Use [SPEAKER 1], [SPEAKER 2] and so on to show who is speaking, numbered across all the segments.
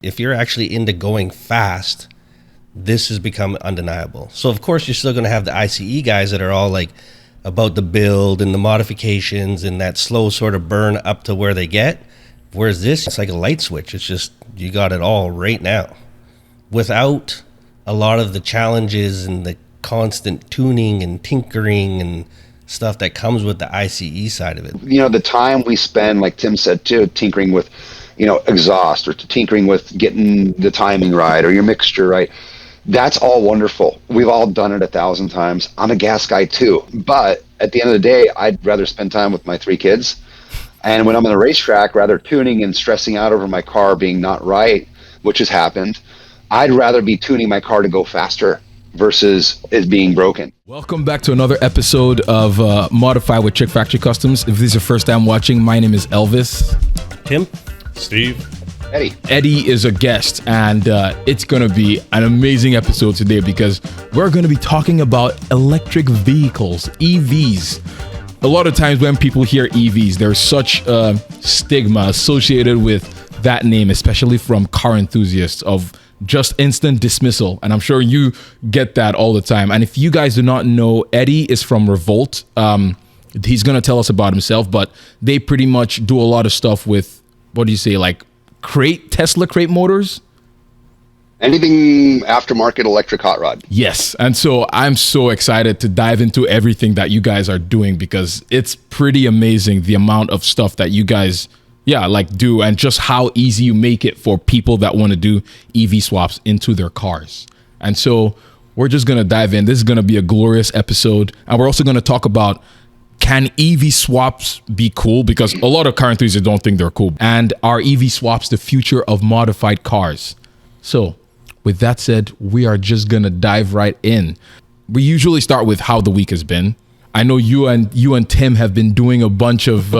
[SPEAKER 1] If you're actually into going fast, this has become undeniable. So of course you're still going to have the ICE guys that are all like about the build and the modifications and that slow sort of burn up to where they get. Whereas this, it's like a light switch. It's just, you got it all right now without a lot of the challenges and the constant tuning and tinkering and stuff that comes with the ICE side of it.
[SPEAKER 2] The time we spend, like Tim said too, tinkering with, exhaust, or tinkering with getting the timing right or your mixture right. That's all wonderful. We've all done it 1,000 times. I'm a gas guy too. But at the end of the day, I'd rather spend time with my 3 kids. And when I'm on the racetrack, rather tuning and stressing out over my car being not right, which has happened, I'd rather be tuning my car to go faster versus it being broken.
[SPEAKER 3] Welcome back to another episode of Modify with TrickFactory Customs. If this is your first time watching, my name is Elvis.
[SPEAKER 1] Tim?
[SPEAKER 4] Steve?
[SPEAKER 3] Eddie is a guest, and it's going to be an amazing episode today because we're going to be talking about electric vehicles, EVs. A lot of times when people hear EVs, there's such a stigma associated with that name, especially from car enthusiasts, of just instant dismissal. And I'm sure you get that all the time. And if you guys do not know, Eddie is from Revolt. He's going to tell us about himself, but they pretty much do a lot of stuff with, what do you say, like Tesla crate motors?
[SPEAKER 2] Anything aftermarket electric hot rod.
[SPEAKER 3] Yes. And so I'm so excited to dive into everything that you guys are doing because it's pretty amazing the amount of stuff that you guys do, and just how easy you make it for people that want to do EV swaps into their cars. And so we're just going to dive in. This is going to be a glorious episode. And we're also going to talk about, can EV swaps be cool? Because a lot of car enthusiasts don't think they're cool. And are EV swaps the future of modified cars? So with that said, we are just going to dive right in. We usually start with how the week has been. I know you and Tim have been doing a bunch of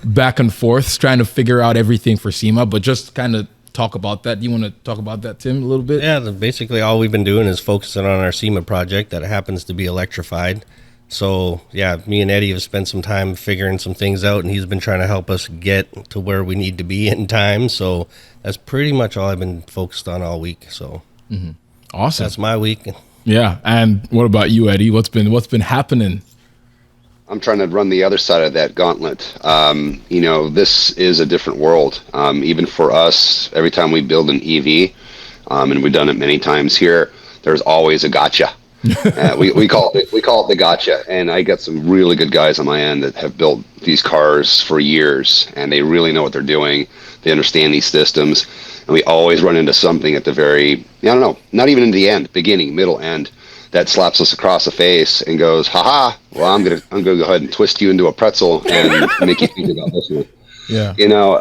[SPEAKER 3] back and forths trying to figure out everything for SEMA, but just kind of talk about that. Do you want to talk about that, Tim, a little bit?
[SPEAKER 1] Yeah, basically all we've been doing is focusing on our SEMA project that happens to be electrified. So, yeah, me and Eddie have spent some time figuring some things out, and he's been trying to help us get to where we need to be in time. So that's pretty much all I've been focused on all week. So
[SPEAKER 3] Awesome.
[SPEAKER 1] That's my week.
[SPEAKER 3] Yeah. And what about you, Eddie? What's been happening?
[SPEAKER 2] I'm trying to run the other side of that gauntlet. This is a different world. Even for us, every time we build an EV, and we've done it many times here, there's always a gotcha. We call it the gotcha. And I got some really good guys on my end that have built these cars for years, and they really know what they're doing. They understand these systems, and we always run into something at the very, not even in the end, beginning, middle, end, that slaps us across the face and goes, haha, well, I'm gonna go ahead and twist you into a pretzel and make you think about this one.
[SPEAKER 3] Yeah.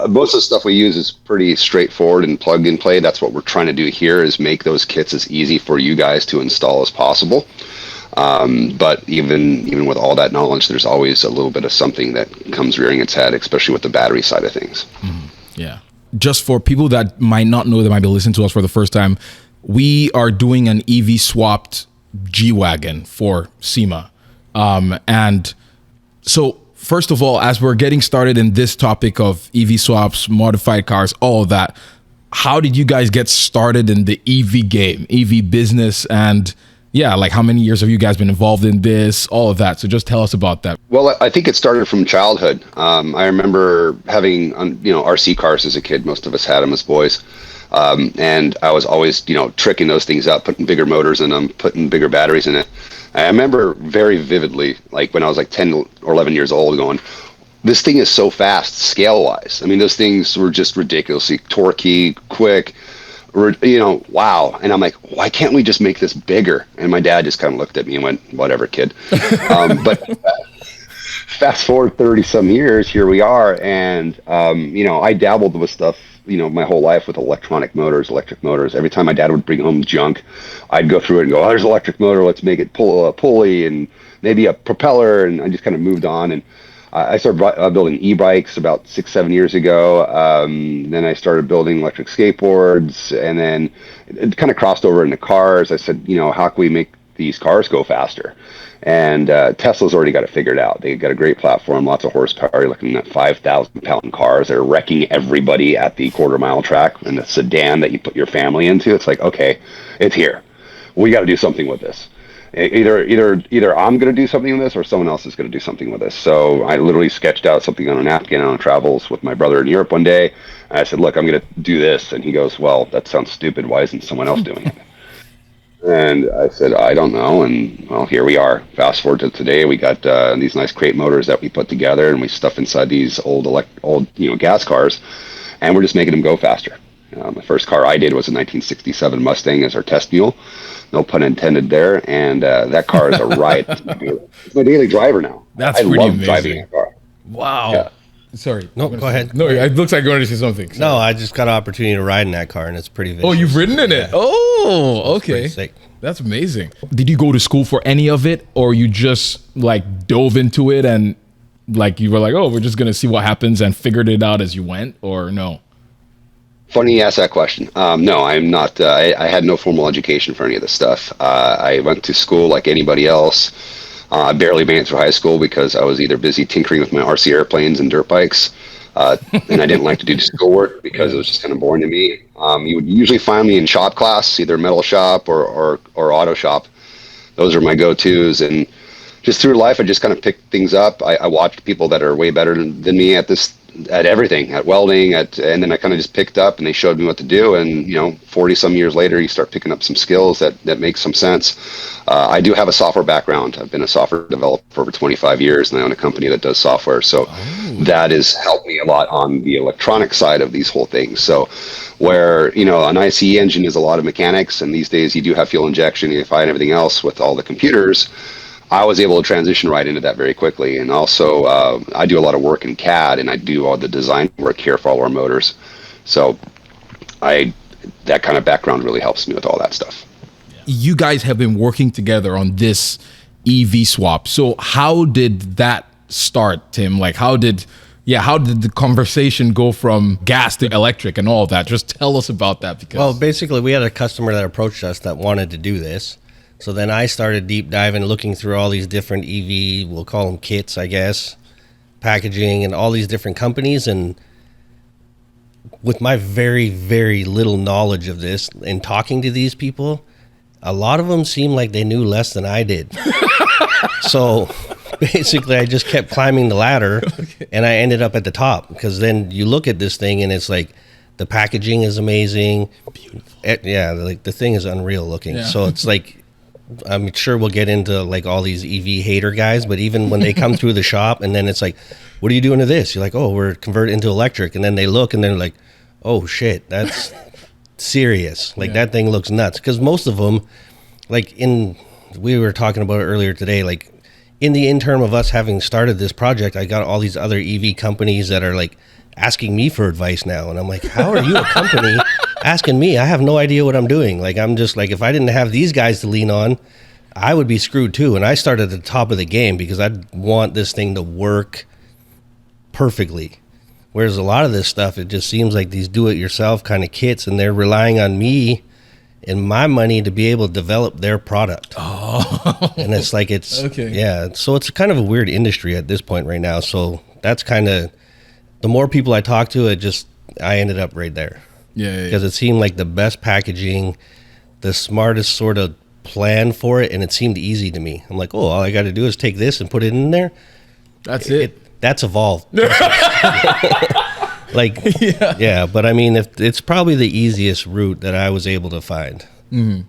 [SPEAKER 2] Most of the stuff we use is pretty straightforward and plug and play. That's what we're trying to do here, is make those kits as easy for you guys to install as possible. But even with all that knowledge, there's always a little bit of something that comes rearing its head, especially with the battery side of things.
[SPEAKER 3] Yeah. Just for people that might not know, that might be listening to us for the first time, we are doing an EV swapped G-Wagon for SEMA. And so first of all, as we're getting started in this topic of EV swaps, modified cars, all of that, how did you guys get started in the EV game, EV business? And how many years have you guys been involved in this, all of that? So just tell us about that.
[SPEAKER 2] Well, I think it started from childhood. I remember having, RC cars as a kid. Most of us had them as boys. And I was always, tricking those things up, putting bigger motors in them, putting bigger batteries in it. I remember very vividly, like when I was like 10 or 11 years old, going, this thing is so fast scale-wise. I mean, those things were just ridiculously torquey, quick, wow. And I'm like, why can't we just make this bigger? And my dad just kind of looked at me and went, whatever, kid. But fast forward 30-some years, here we are. And, I dabbled with stuff, my whole life with electric motors. Every time my dad would bring home junk, I'd go through it and go, oh, there's an electric motor. Let's make it pull a pulley and maybe a propeller. And I just kind of moved on. And I started building e-bikes about 6-7 years ago. Then I started building electric skateboards, and then it kind of crossed over into cars. I said, how can we make these cars go faster. And Tesla's already got it figured out. They got a great platform, lots of horsepower. You're looking at 5,000-pound cars. They're wrecking everybody at the quarter-mile track. And the sedan that you put your family into, it's like, okay, it's here. We got to do something with this. Either I'm going to do something with this, or someone else is going to do something with this. So I literally sketched out something on a napkin on travels with my brother in Europe one day. And I said, look, I'm going to do this. And he goes, well, that sounds stupid. Why isn't someone else doing it? And I said, I don't know. And well, here we are. Fast forward to today, we got these nice crate motors that we put together, and we stuff inside these old gas cars, and we're just making them go faster. The first car I did was a 1967 Mustang as our test mule. No pun intended there. And that car is a riot. It's my daily driver now.
[SPEAKER 3] That's
[SPEAKER 2] I
[SPEAKER 3] pretty
[SPEAKER 2] love
[SPEAKER 3] amazing.
[SPEAKER 2] driving that car.
[SPEAKER 3] Wow.
[SPEAKER 2] Yeah.
[SPEAKER 3] Sorry.
[SPEAKER 1] No, go ahead.
[SPEAKER 3] No, it looks like you're going to say something. Sorry.
[SPEAKER 1] No, I just got an opportunity to ride in that car, and it's pretty vicious.
[SPEAKER 3] Oh, you've ridden in it? Oh, okay.
[SPEAKER 1] Pretty sick.
[SPEAKER 3] That's amazing. Did you go to school for any of it, or you just like dove into it and like you were like, oh, we're just going to see what happens and figured it out as you went, or no?
[SPEAKER 2] Funny you asked that question. No, I'm not. I had no formal education for any of this stuff. I went to school like anybody else. I barely made it through high school because I was either busy tinkering with my RC airplanes and dirt bikes, and I didn't like to do schoolwork because it was just kind of boring to me. You would usually find me in shop class, either metal shop or auto shop. Those are my go-tos, and just through life, I just kind of picked things up. I watched people that are way better than me at everything, at welding, and then I kind of just picked up, and they showed me what to do. And 40 some years later, you start picking up some skills that make some sense. I do have a software background. I've been a software developer for over 25 years, and I own a company that does software. So that has helped me a lot on the electronic side of these whole things. So where an ICE engine is a lot of mechanics, and these days you do have fuel injection, EFI, and everything else with all the computers. I was able to transition right into that very quickly. And also, I do a lot of work in CAD, and I do all the design work here for all our motors. So that kind of background really helps me with all that stuff.
[SPEAKER 3] You guys have been working together on this EV swap. So how did that start, Tim? Like, how did the conversation go from gas to electric and all that? Just tell us about that.
[SPEAKER 1] Well, basically, we had a customer that approached us that wanted to do this. So then I started deep diving, looking through all these different EV, we'll call them kits, I guess, packaging, and all these different companies. And with my very, very little knowledge of this and talking to these people, a lot of them seemed like they knew less than I did. So basically, I just kept climbing the ladder, and I ended up at the top, because then you look at this thing and it's like the packaging is amazing. Beautiful. Yeah, like the thing is unreal looking. Yeah. So it's like, I'm sure we'll get into like all these EV hater guys, but even when they come through the shop and then it's like, what are you doing to this? You're like, oh, we're converted into electric. And then they look and they're like, oh shit, that's serious. Like that thing looks nuts. Because most of them, we were talking about it earlier today, like in the interim of us having started this project, I got all these other EV companies that are like asking me for advice now. And I'm like, how are you a company asking me? I have no idea what I'm doing. Like, I'm just like, if I didn't have these guys to lean on, I would be screwed too. And I started at the top of the game because I want this thing to work perfectly. Whereas a lot of this stuff, it just seems like these do-it-yourself kind of kits, and they're relying on me and my money to be able to develop their product. Oh. And it's like, so it's kind of a weird industry at this point right now. So that's kind of, the more people I talk to, I ended up right there. Yeah. Because it seemed like the best packaging, the smartest sort of plan for it, and it seemed easy to me. I'm like, oh, all I got to do is take this and put it in there.
[SPEAKER 3] That's it.
[SPEAKER 1] That's evolved. But I mean, it's probably the easiest route that I was able to find,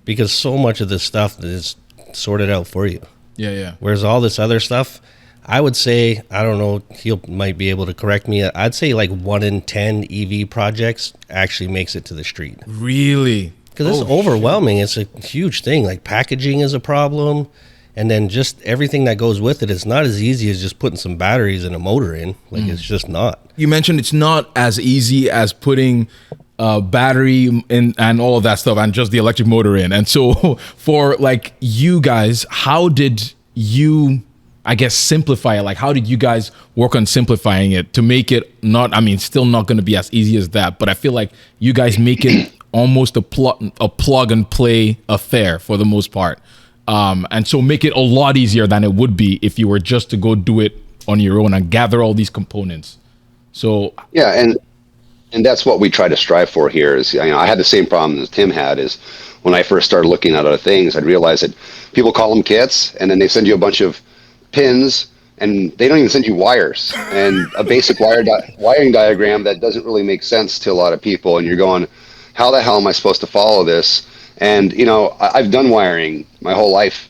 [SPEAKER 1] because so much of this stuff is sorted out for you. Yeah. Whereas all this other stuff, I would say, I don't know, he might be able to correct me, I'd say like 1 in 10 EV projects actually makes it to the street.
[SPEAKER 3] Really?
[SPEAKER 1] Because it's overwhelming. Shit. It's a huge thing. Like packaging is a problem. And then just everything that goes with it, it's not as easy as just putting some batteries and a motor in. Like, it's just not.
[SPEAKER 3] You mentioned it's not as easy as putting battery in and all of that stuff and just the electric motor in. And so for like you guys, how did you, I guess, simplify it? Like, how did you guys work on simplifying it to make it still not going to be as easy as that, but I feel like you guys make it almost a plug and play affair for the most part. and so make it a lot easier than it would be if you were just to go do it on your own and gather all these components. So
[SPEAKER 2] yeah, and that's what we try to strive for here. Is, you know, I had the same problem as Tim had. Is when I first started looking at other things, I'd realize that people call them kits, and then they send you a bunch of pins, and they don't even send you wires and a basic wiring diagram that doesn't really make sense to a lot of people. And you're going, how the hell am I supposed to follow this? And, you know, I've done wiring my whole life.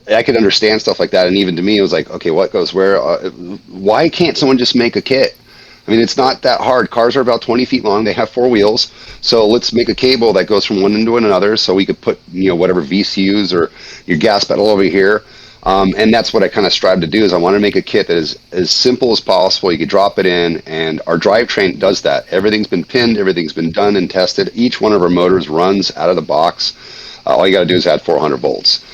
[SPEAKER 2] I could understand stuff like that. And even to me, it was like, okay, what goes where? Why can't someone just make a kit? I mean, it's not that hard. Cars are about 20 feet long. They have 4 wheels. So let's make a cable that goes from one end to another, so we could put, you know, whatever VCUs or your gas pedal over here. And that's what I kind of strive to do, is I want to make a kit that is as simple as possible. You could drop it in, and our drivetrain does that. Everything's been pinned. Everything's been done and tested. Each one of our motors runs out of the box. All you got to do is add 400 volts.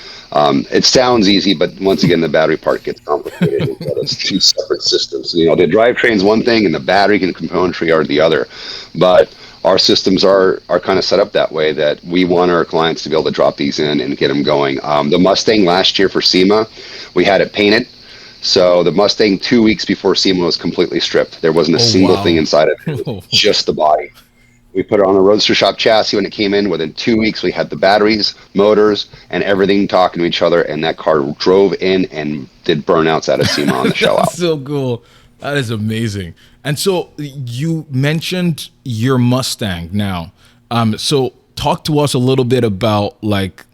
[SPEAKER 2] It sounds easy, but once again, the battery part gets complicated. It's 2 separate systems. You know, the drivetrain's one thing, and the battery and componentry are the other. But our systems are kind of set up that way, that we want our clients to be able to drop these in and get them going. The Mustang last year for SEMA, we had it painted. So the Mustang 2 weeks before SEMA was completely stripped. There wasn't a single thing inside of it, just the body. We put it on a Roadster Shop chassis when it came in. Within 2 weeks, we had the batteries, motors, and everything talking to each other, and that car drove in and did burnouts out of SEMA on the show out.
[SPEAKER 3] So cool. That is amazing. And so you mentioned your Mustang now. So talk to us a little bit about like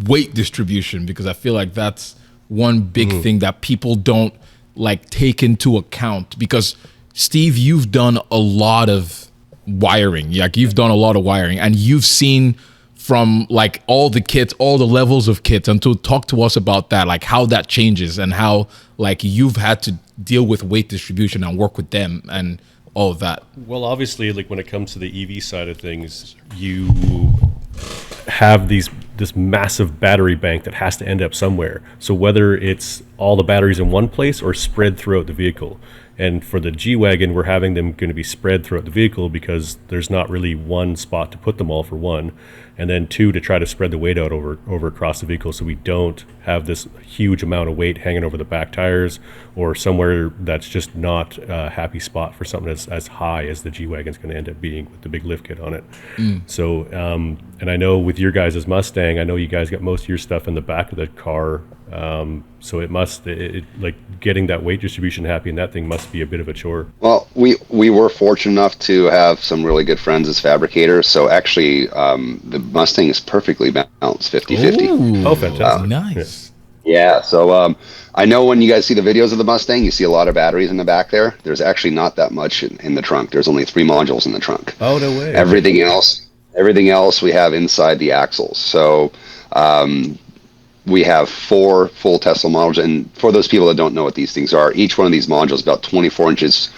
[SPEAKER 3] weight distribution, because I feel like that's one big thing that people don't like take into account. Because Steve, you've done a lot of wiring. Like you've done a lot of wiring, and you've seen from like all the kits, all the levels of kits. And to talk to us about that, like how that changes and how like you've had to deal with weight distribution and work with them and all of that.
[SPEAKER 4] Well, obviously, like when it comes to the EV side of things, you have this massive battery bank that has to end up somewhere. So whether it's all the batteries in one place or spread throughout the vehicle. And for the G-Wagon, we're having them going to be spread throughout the vehicle because there's not really one spot to put them all, for one. And then 2, to try to spread the weight out over across the vehicle, so we don't have this huge amount of weight hanging over the back tires or somewhere that's just not a happy spot for something as high as the G-Wagon's going to end up being with the big lift kit on it. So, and I know with your guys' Mustang, I know you guys got most of your stuff in the back of the car. So it must, like getting that weight distribution happy in that thing must be a bit of a chore.
[SPEAKER 2] Well, we were fortunate enough to have some really good friends as fabricators. So actually, the Mustang is perfectly balanced, 50-50.
[SPEAKER 4] Oh, fantastic.
[SPEAKER 3] Nice.
[SPEAKER 2] Yeah, so I know when you guys see the videos of the Mustang, you see a lot of batteries in the back there. There's actually not that much in the trunk. There's only 3 modules in the trunk.
[SPEAKER 4] Oh, no way.
[SPEAKER 2] Everything else we have inside the axles. So we have 4 full Tesla models, and for those people that don't know what these things are, each one of these modules is about 24 inches,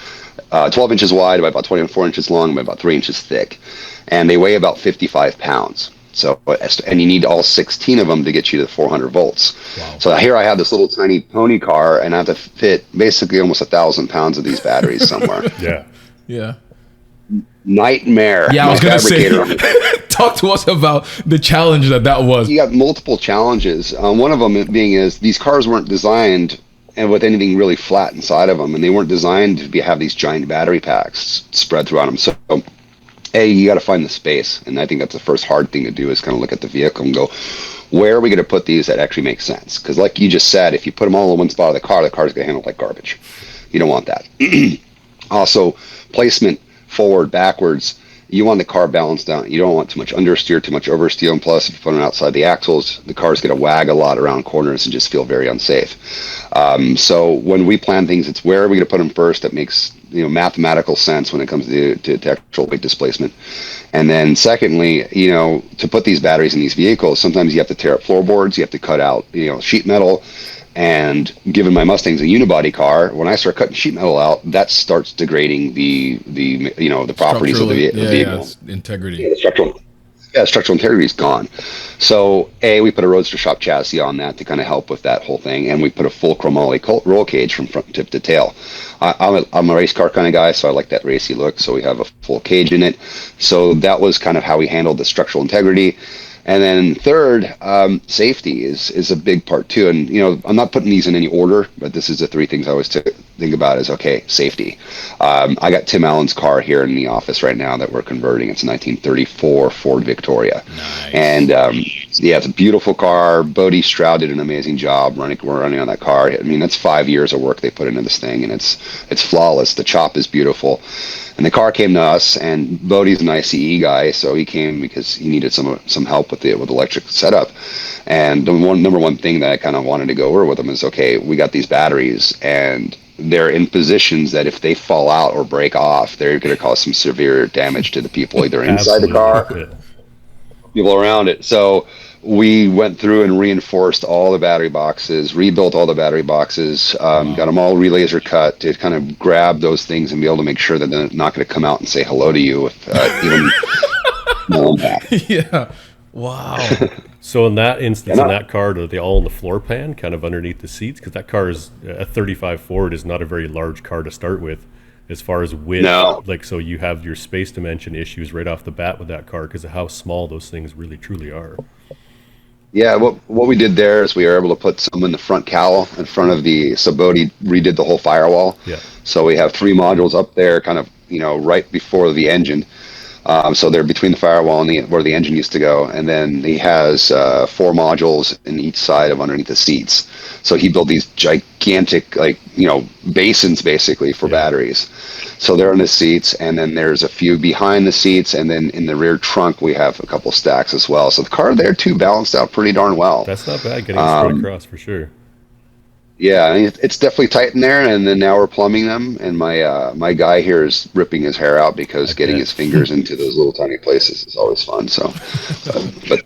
[SPEAKER 2] 12 inches wide, by about 24 inches long, by about 3 inches thick, and they weigh about 55 pounds. So, and you need all 16 of them to get you to 400 volts. Wow. So here I have this little tiny pony car, and I have to fit basically almost 1,000 pounds of these batteries somewhere.
[SPEAKER 3] Yeah.
[SPEAKER 2] Nightmare.
[SPEAKER 3] Yeah, I was going to say, talk to us about the challenge that was.
[SPEAKER 2] You got multiple challenges. One of them being is these cars weren't designed and with anything really flat inside of them, and they weren't designed to have these giant battery packs spread throughout them. So, you got to find the space, and I think that's the first hard thing to do, is kind of look at the vehicle and go, where are we going to put these that actually make sense? Because like you just said, if you put them all in one spot of the car's going to handle like garbage. You don't want that. Also, placement forward, backwards. You want the car balanced out. You don't want too much understeer, too much oversteer. And plus, if you put it outside the axles, the car's going to wag a lot around corners and just feel very unsafe. So when we plan things, it's where are we going to put them first that makes mathematical sense when it comes to actual weight displacement. And then secondly, to put these batteries in these vehicles, sometimes you have to tear up floorboards, you have to cut out sheet metal. And given my Mustang's a unibody car, when I start cutting sheet metal out, that starts degrading the properties of the vehicle.
[SPEAKER 3] Integrity.
[SPEAKER 2] Yeah, structural integrity is gone. So we put a Roadster Shop chassis on that to kind of help with that whole thing, and we put a full chromoly roll cage from front tip to tail. I'm a race car kind of guy, so I like that racy look. So we have a full cage in it. So that was kind of how we handled the structural integrity. And then third, safety is a big part too. And I'm not putting these in any order, but this is the three things I always think about is okay, safety. I got Tim Allen's car here in the office right now that we're converting. It's a 1934 Ford Victoria, and yeah, it's a beautiful car. Bodie Stroud did an amazing job running on that car. I mean, that's 5 years of work they put into this thing, and it's flawless. The chop is beautiful. And the car came to us, and Bodie's an ICE guy, so he came because he needed some help with the electric setup. And the number one thing that I kind of wanted to go over with him is, okay, we got these batteries, and they're in positions that if they fall out or break off, they're going to cause some severe damage to the people either inside the car, people around it. So we went through and reinforced all the battery boxes, rebuilt all the battery boxes, got them all re-laser cut to kind of grab those things and be able to make sure that they're not going to come out and say hello to you if even no impact.
[SPEAKER 3] Yeah. Wow.
[SPEAKER 4] So in that instance, in that car, are they all in the floor pan, kind of underneath the seats? Because that car is a 35 Ford is not a very large car to start with, as far as width.
[SPEAKER 2] No.
[SPEAKER 4] Like, so you have your space dimension issues right off the bat with that car because of how small those things really truly are.
[SPEAKER 2] Yeah, what we did there is we were able to put some in the front cowl in front of the Bodie redid the whole firewall.
[SPEAKER 4] Yeah.
[SPEAKER 2] So we have 3 modules up there, kind of right before the engine. So they're between the firewall and where the engine used to go, and then he has 4 modules in each side of underneath the seats. So he built these gigantic, basins basically for batteries. So they're in the seats, and then there's a few behind the seats, and then in the rear trunk we have a couple stacks as well. So the car there too balanced out pretty darn well.
[SPEAKER 4] That's not bad getting straight across for sure.
[SPEAKER 2] Yeah, I mean, it's definitely tight in there, and then now we're plumbing them, and my guy here is ripping his hair out because getting his fingers into those little tiny places is always fun. So, but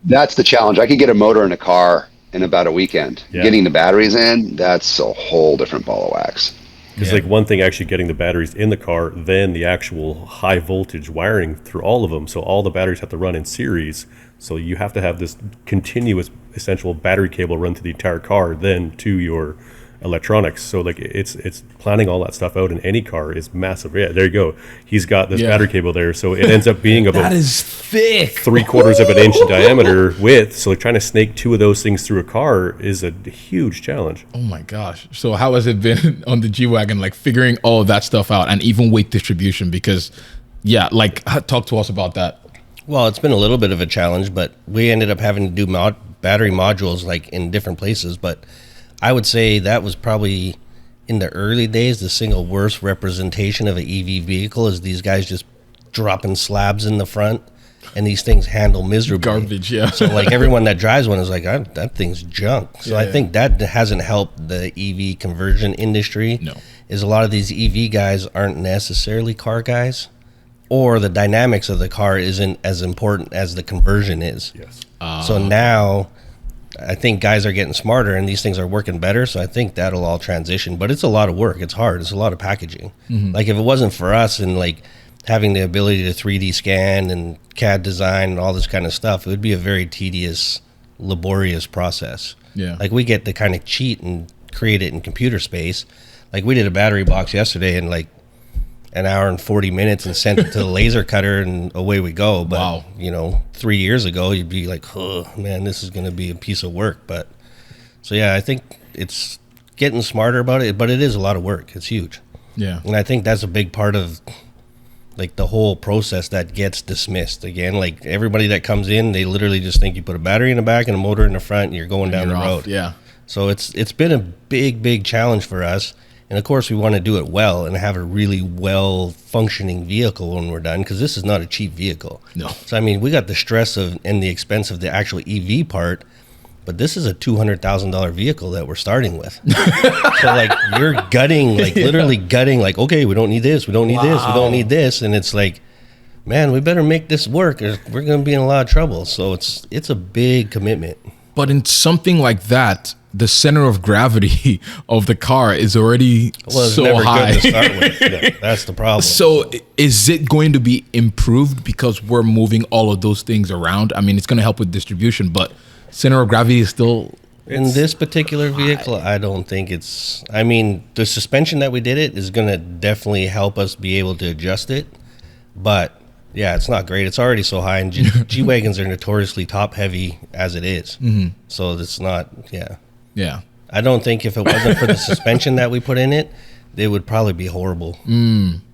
[SPEAKER 2] that's the challenge. I could get a motor in a car in about a weekend. Yeah. Getting the batteries in, that's a whole different ball of wax.
[SPEAKER 4] It's like one thing actually getting the batteries in the car, then the actual high voltage wiring through all of them. So all the batteries have to run in series. So you have to have this continuous essential battery cable run through the entire car, then to your electronics. So like it's planning all that stuff out in any car is massive. Yeah, there you go. He's got this battery cable there, so it ends up being about
[SPEAKER 3] that is thick,
[SPEAKER 4] 3/4 of an inch in diameter width. So like trying to snake 2 of those things through a car is a huge challenge.
[SPEAKER 3] Oh my gosh! So how has it been on the G-Wagon, like figuring all of that stuff out, and even weight distribution? Because talk to us about that.
[SPEAKER 1] Well, it's been a little bit of a challenge, but we ended up having to do battery modules like in different places. But I would say that was probably in the early days the single worst representation of an EV vehicle is these guys just dropping slabs in the front, and these things handle miserably.
[SPEAKER 3] Garbage, yeah.
[SPEAKER 1] So like everyone that drives one is like, that thing's junk. So I think that hasn't helped the EV conversion industry.
[SPEAKER 3] No,
[SPEAKER 1] is a lot of these EV guys aren't necessarily car guys, or the dynamics of the car isn't as important as the conversion is.
[SPEAKER 4] Yes.
[SPEAKER 1] So now I think guys are getting smarter and these things are working better. So I think that'll all transition, but it's a lot of work. It's hard. It's a lot of packaging. Mm-hmm. Like if it wasn't for us and like having the ability to 3D scan and CAD design and all this kind of stuff, it would be a very tedious, laborious process.
[SPEAKER 3] Yeah.
[SPEAKER 1] Like we get to kind of cheat and create it in computer space. Like we did a battery box yesterday in like an hour and 40 minutes and sent it to the laser cutter and away we go. But, 3 years ago, you'd be like, oh, man, this is going to be a piece of work. But so, yeah, I think it's getting smarter about it, but it is a lot of work. It's huge.
[SPEAKER 3] Yeah.
[SPEAKER 1] And I think that's a big part of like the whole process that gets dismissed. Again, like everybody that comes in, they literally just think you put a battery in the back and a motor in the front and you're going down the road.
[SPEAKER 3] Yeah.
[SPEAKER 1] So it's been a big challenge for us. And of course, we want to do it well and have a really well-functioning vehicle when we're done, because this is not a cheap vehicle.
[SPEAKER 3] No.
[SPEAKER 1] So, I mean, we got the stress of and the expense of the actual EV part, but this is a $200,000 vehicle that we're starting with. So, like, you're gutting, like, literally gutting, like, okay, we don't need this, we don't need this, we don't need this. And it's like, man, we better make this work or we're going to be in a lot of trouble. So, it's a big commitment.
[SPEAKER 3] But in something like that, the center of gravity of the car is already so
[SPEAKER 1] never
[SPEAKER 3] high.
[SPEAKER 1] Good to start with. Yeah, that's the problem.
[SPEAKER 3] So is it going to be improved because we're moving all of those things around? I mean, it's going to help with distribution, but center of gravity is still...
[SPEAKER 1] In this particular vehicle, I don't think it's... I mean, the suspension that we did it is going to definitely help us be able to adjust it, but Yeah, it's not great. It's already so high, and G wagons are notoriously top heavy as it is. Mm-hmm. So it's not. Yeah.
[SPEAKER 3] Yeah.
[SPEAKER 1] I don't think if it wasn't for the suspension that we put in it, they would probably be horrible.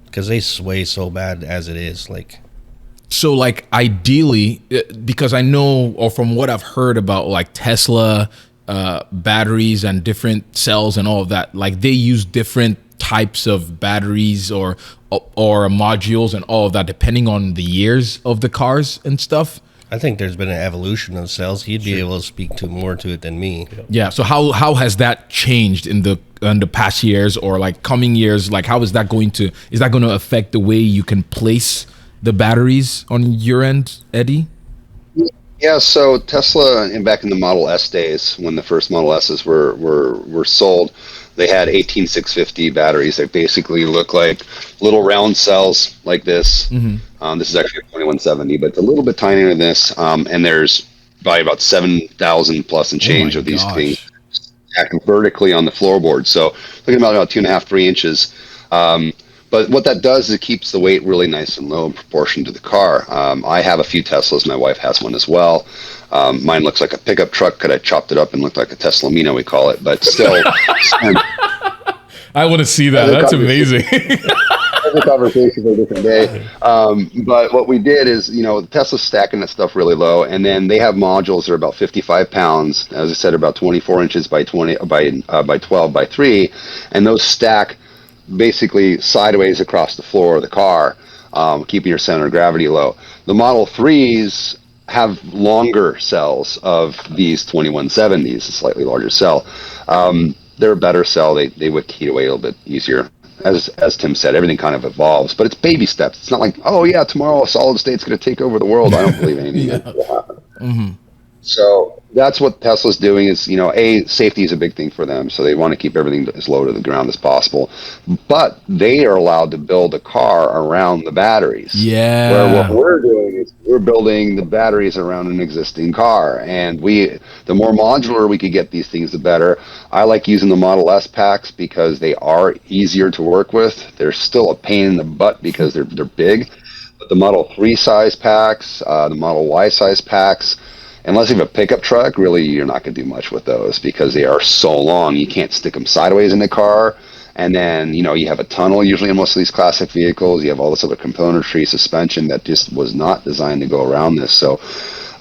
[SPEAKER 1] Because they sway so bad as it is. Like.
[SPEAKER 3] So like ideally, because I know, or from what I've heard about like Tesla batteries and different cells and all of that, like they use different types of batteries or modules and all of that depending on the years of the cars and stuff.
[SPEAKER 1] I think there's been an evolution of cells. He'd be able to speak to more to it than me.
[SPEAKER 3] Yeah. So how has that changed in the past years or like coming years? Like how is that going to affect the way you can place the batteries on your end, Eddie?
[SPEAKER 2] Yeah, so Tesla, back in the Model S days, when the first Model S's were sold, they had 18650 batteries that basically look like little round cells like this. Mm-hmm. This is actually a 2170, but it's a little bit tinier than this. And there's probably about 7,000 plus and change of these things stacked vertically on the floorboard. So looking about 2.5, 3 inches. But what that does is it keeps the weight really nice and low in proportion to the car. I have a few Teslas. My wife has one as well. Mine looks like a pickup truck because I chopped it up and looked like a Tesla Mino, we call it. But still.
[SPEAKER 3] I want to see that. That's amazing.
[SPEAKER 2] That's a conversation for a different day. But what we did is, Tesla's stacking that stuff really low. And then they have modules that are about 55 pounds. As I said, about 24 inches by 12 by 3. And those stack basically sideways across the floor of the car, keeping your center of gravity low. The Model 3s have longer cells of these 2170s, a slightly larger cell. They're a better cell. They would heat away a little bit easier. As Tim said, everything kind of evolves, but it's baby steps. It's not like, oh yeah, tomorrow a solid state's going to take over the world. I don't believe anything will happen. Mm-hmm. So that's what Tesla's doing is, safety is a big thing for them. So they want to keep everything as low to the ground as possible. But they are allowed to build a car around the batteries.
[SPEAKER 3] Yeah.
[SPEAKER 2] Where what we're doing is we're building the batteries around an existing car. And the more modular we could get these things, the better. I like using the Model S packs because they are easier to work with. They're still a pain in the butt because they're big. But the Model 3 size packs, the Model Y size packs, unless you have a pickup truck, really, you're not going to do much with those because they are so long. You can't stick them sideways in the car. And then, you have a tunnel usually in most of these classic vehicles. You have all this other componentry, suspension that just was not designed to go around this. So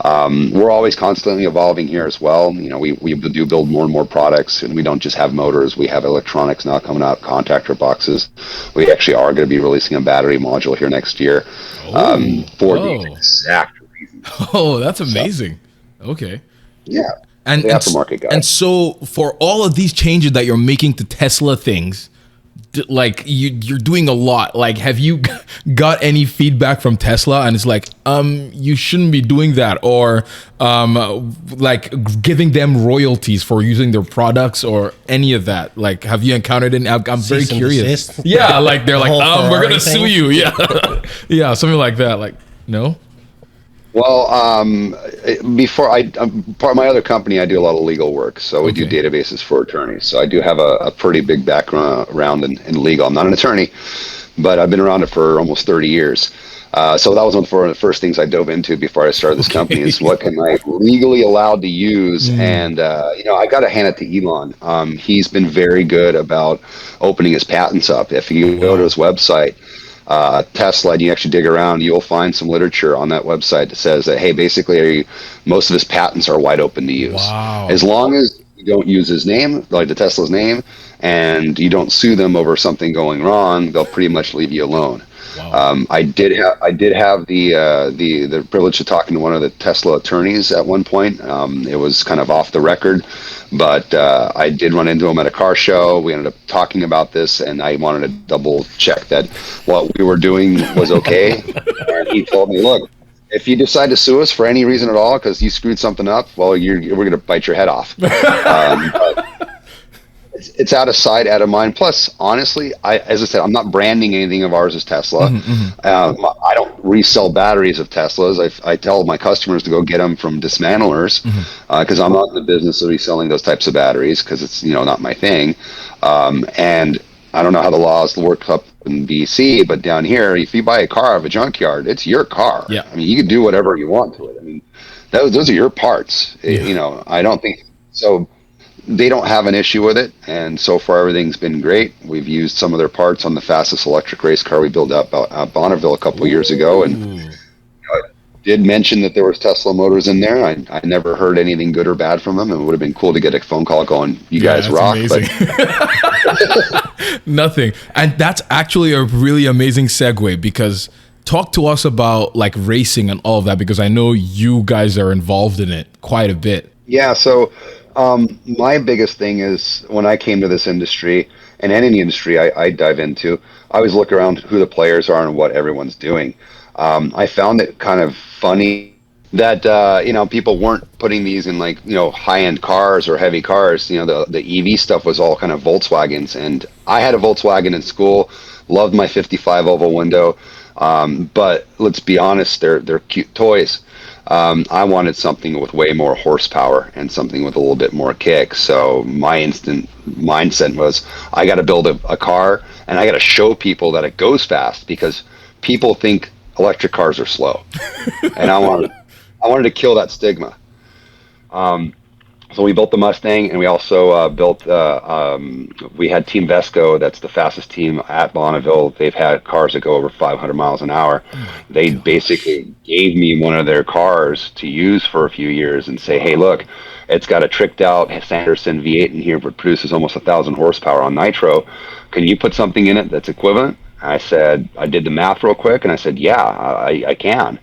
[SPEAKER 2] we're always constantly evolving here as well. We do build more and more products, and we don't just have motors. We have electronics now coming out, contactor boxes. We actually are going to be releasing a battery module here next year for the exact reason.
[SPEAKER 3] Oh, that's amazing. Okay.
[SPEAKER 2] Yeah.
[SPEAKER 3] And
[SPEAKER 2] aftermarket guy.
[SPEAKER 3] And so for all of these changes that you're making to Tesla things, like you're doing a lot. Like, have you got any feedback from Tesla? And it's like, you shouldn't be doing that, or like giving them royalties for using their products or any of that. Like, have you encountered any? I'm very curious. Yeah, like they're like, we're gonna sue you. Yeah, yeah, something like that. Like, no.
[SPEAKER 2] Well, before part of my other company, I do a lot of legal work. So we do databases for attorneys. So I do have a pretty big background in legal. I'm not an attorney, but I've been around it for almost 30 years. So that was one of the first things I dove into before I started this company is what can I legally allowed to use. And, I got to hand it to Elon. He's been very good about opening his patents up. If you go to his website, Tesla, and you actually dig around, you'll find some literature on that website that says that, hey, basically most of his patents are wide open to use.
[SPEAKER 3] Wow.
[SPEAKER 2] As long as you don't use his name, like the Tesla's name, and you don't sue them over something going wrong, they'll pretty much leave you alone. Wow. I did have the privilege of talking to one of the Tesla attorneys at one point. It was kind of off the record, but I did run into him at a car show. We ended up talking about this, and I wanted to double check that what we were doing was okay. And he told me, look, if you decide to sue us for any reason at all because you screwed something up, well, we're going to bite your head off. It's out of sight, out of mind. Plus, honestly, as I said, I'm not branding anything of ours as Tesla. I don't resell batteries of Teslas. I tell my customers to go get them from dismantlers because I'm not in the business of reselling those types of batteries because it's not my thing. And I don't know how the laws work up in BC, but down here, if you buy a car out of a junkyard, it's your car.
[SPEAKER 3] Yeah.
[SPEAKER 2] I mean, you can do whatever you want to it. I mean, those are your parts. You know, I don't think so. They don't have an issue with it, and so far everything's been great. We've used some of their parts on the fastest electric race car we built up at Bonneville a couple years ago, and I did mention that there was Tesla motors in there. I never heard anything good or bad from them. It would have been cool to get a phone call going, "You guys rock!"
[SPEAKER 3] Amazing. But nothing, and that's actually a really amazing segue, because talk to us about like racing and all of that, because I know you guys are involved in it quite a bit.
[SPEAKER 2] Yeah, so my biggest thing is when I came to this industry, and any industry I dive into, I always look around who the players are and what everyone's doing. I found it kind of funny that you know, people weren't putting these in like, you know, high-end cars or heavy cars. You know, the EV stuff was all kind of Volkswagens, and I had a Volkswagen in school, loved my 55 oval window, but let's be honest, they're cute toys. I wanted something with way more horsepower and something with a little bit more kick. So my instant mindset was, I got to build a car, and I got to show people that it goes fast, because people think electric cars are slow, and I wanted to kill that stigma. So we built the Mustang, and we also built. We had Team Vesco. That's the fastest team at Bonneville. They've had cars that go over 500 miles an hour. They basically gave me one of their cars to use for a few years and say, "Hey, look, it's got a tricked out Sanderson V8 in here, but produces almost 1,000 horsepower on nitro. Can you put something in it that's equivalent?" I said, I did the math real quick, and I said, "Yeah, I can."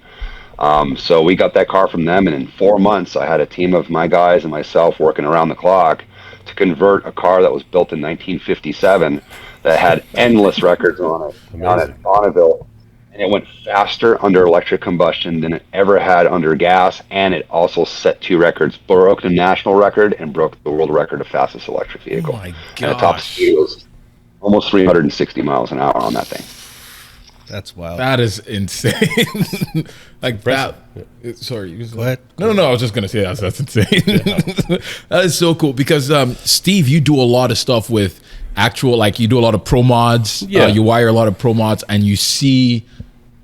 [SPEAKER 2] So we got that car from them, and in 4 months, I had a team of my guys and myself working around the clock to convert a car that was built in 1957 that had endless records on it, at Bonneville, and it went faster under electric combustion than it ever had under gas, and it also set 2 records, broke the national record and broke the world record of fastest electric vehicle.
[SPEAKER 3] Oh my
[SPEAKER 2] And the top
[SPEAKER 3] gosh.
[SPEAKER 2] speed was almost 360 miles an hour on that thing.
[SPEAKER 1] That's wild.
[SPEAKER 3] That is insane. Like that. Sorry.
[SPEAKER 1] Go ahead.
[SPEAKER 3] No. I was just gonna say that's insane. That is so cool, because Steve, you do a lot of stuff with actual, like you do a lot of pro mods.
[SPEAKER 4] Yeah.
[SPEAKER 3] You wire a lot of pro mods, and you see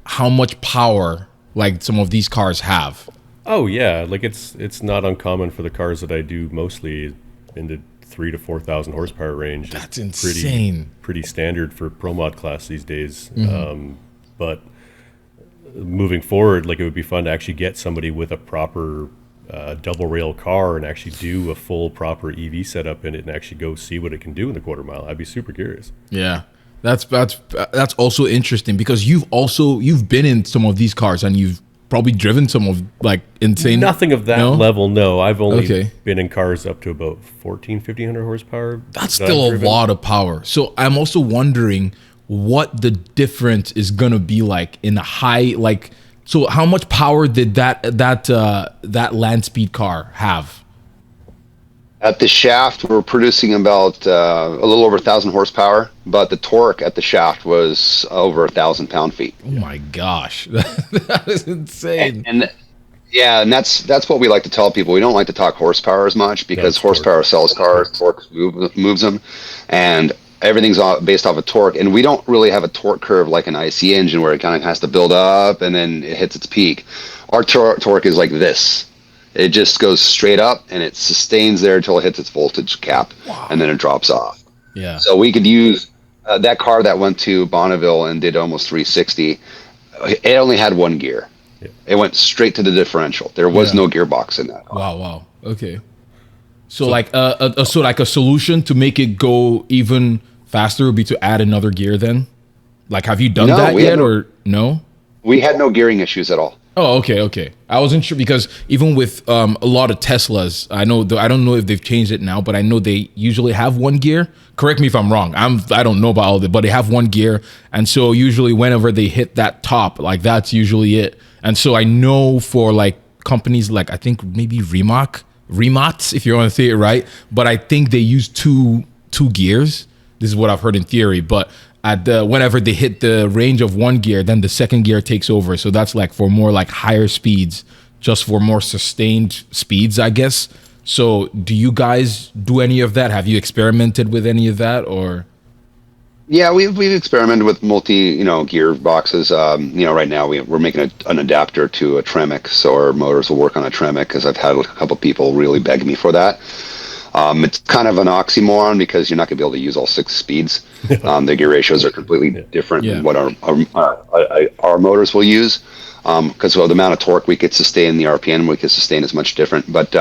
[SPEAKER 3] how much power like some of these cars have.
[SPEAKER 4] Oh yeah, like it's not uncommon for the cars that I do mostly in the 3,000 to 4,000 horsepower range.
[SPEAKER 3] That's
[SPEAKER 4] It's
[SPEAKER 3] insane.
[SPEAKER 4] Pretty standard for pro mod class these days. But moving forward, like it would be fun to actually get somebody with a proper double rail car and actually do a full proper EV setup in it and actually go see what it can do in the quarter mile. I'd be super curious.
[SPEAKER 3] Yeah. That's also interesting, because you've been in some of these cars, and you've probably driven some of like insane.
[SPEAKER 4] Nothing of that level, no. I've only been in cars up to about 1,500 horsepower.
[SPEAKER 3] That's still a lot of power. So I'm also wondering what the difference is gonna be like in a high, like, so how much power did that land speed car have?
[SPEAKER 2] At the shaft, we're producing about a little over 1,000 horsepower, but the torque at the shaft was over 1,000 pound-feet.
[SPEAKER 3] Oh my gosh, that is insane.
[SPEAKER 2] And that's what we like to tell people. We don't like to talk horsepower as much, because
[SPEAKER 4] That's
[SPEAKER 2] horsepower sells cars, torque moves them, and everything's based off of torque. And we don't really have a torque curve like an IC engine where it kind of has to build up and then it hits its peak. Our torque is like this. It just goes straight up, and it sustains there until it hits its voltage cap, and then it drops off.
[SPEAKER 3] Yeah.
[SPEAKER 2] So we could use that car that went to Bonneville and did almost 360. It only had 1 gear.
[SPEAKER 4] Yeah.
[SPEAKER 2] It went straight to the differential. There was no gearbox in that car.
[SPEAKER 3] Wow. Okay. So like a solution to make it go even faster would be to add another gear then? Like, have you done that yet, or no?
[SPEAKER 2] We had no gearing issues at all.
[SPEAKER 3] Oh, okay. I wasn't sure, because even with a lot of Teslas, I don't know if they've changed it now, but I know they usually have 1 gear. Correct me if I'm wrong. I don't know about all of it, but they have 1 gear, and so usually whenever they hit that top, like that's usually it. And so I know for like companies like, I think maybe Remots, if you want to say it right, but I think they use two gears. This is what I've heard in theory, but whenever they hit the range of 1 gear, then the second gear takes over. So that's like for more like higher speeds, just for more sustained speeds, I guess. So do you guys do any of that? Have you experimented with any of that, or?
[SPEAKER 2] Yeah, we've experimented with multi, gear boxes. Right now we're making an adapter to a Tremec, so our motors will work on a Tremec because I've had a couple people really beg me for that. It's kind of an oxymoron because you're not going to be able to use all 6 speeds. The gear ratios are completely different
[SPEAKER 3] Yeah.
[SPEAKER 2] than what our motors will use. Because the amount of torque we could sustain, the RPM we could sustain is much different. But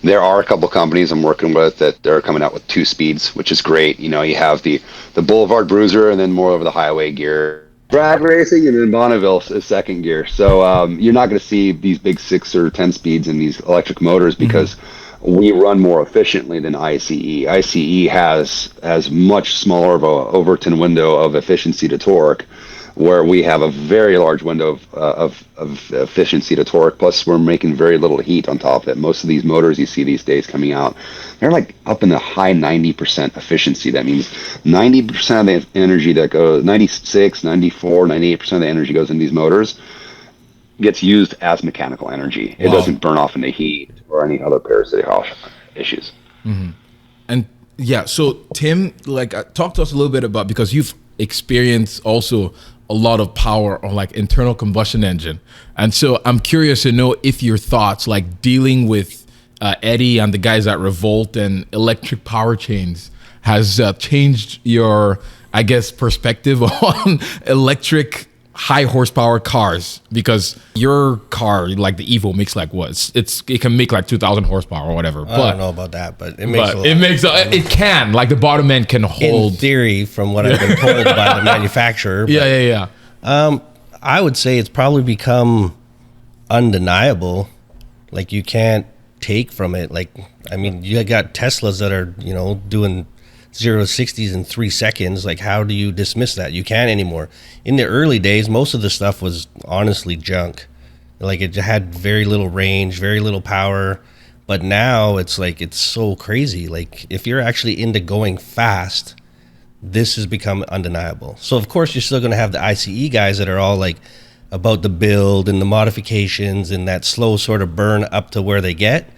[SPEAKER 2] there are a couple companies I'm working with that they're coming out with 2 speeds, which is great. You have the Boulevard Bruiser and then more over the highway gear. Drag racing and then Bonneville is second gear. So you're not going to see these big 6 or 10 speeds in these electric motors because we run more efficiently than ICE. ICE has much smaller of a Overton window of efficiency to torque, where we have a very large window of efficiency to torque. Plus, we're making very little heat on top of it. Most of these motors you see these days coming out, they're like up in the high 90% efficiency. That means 90% of the energy that goes, 96, 94, 98% of the energy goes in these motors gets used as mechanical energy. It doesn't burn off into heat or any other parasitic issues.
[SPEAKER 3] And yeah, so Tim, talk to us a little bit about, because you've experienced also a lot of power on like internal combustion engine. And so I'm curious to know if your thoughts, like dealing with Eddie and the guys at Revolt and electric power chains, has changed your, I guess, perspective on electric high horsepower cars, because your car, like the Evo, makes like what? It can make like 2,000 horsepower or whatever.
[SPEAKER 1] I don't know about that, but it
[SPEAKER 3] can, like the bottom end can hold.
[SPEAKER 1] In theory, from what I've been told by the manufacturer. But,
[SPEAKER 3] Yeah.
[SPEAKER 1] I would say it's probably become undeniable. Like, you can't take from it. Like, I mean, you got Teslas that are, doing 0 to 60s in 3 seconds. Like, how do you dismiss that? You can't anymore. In the early days, most of the stuff was honestly junk. Like, it had very little range, very little power. But now it's like, it's so crazy. Like, if you're actually into going fast, this has become undeniable. So of course you're still going to have the ICE guys that are all like about the build and the modifications and that slow sort of burn up to where they get.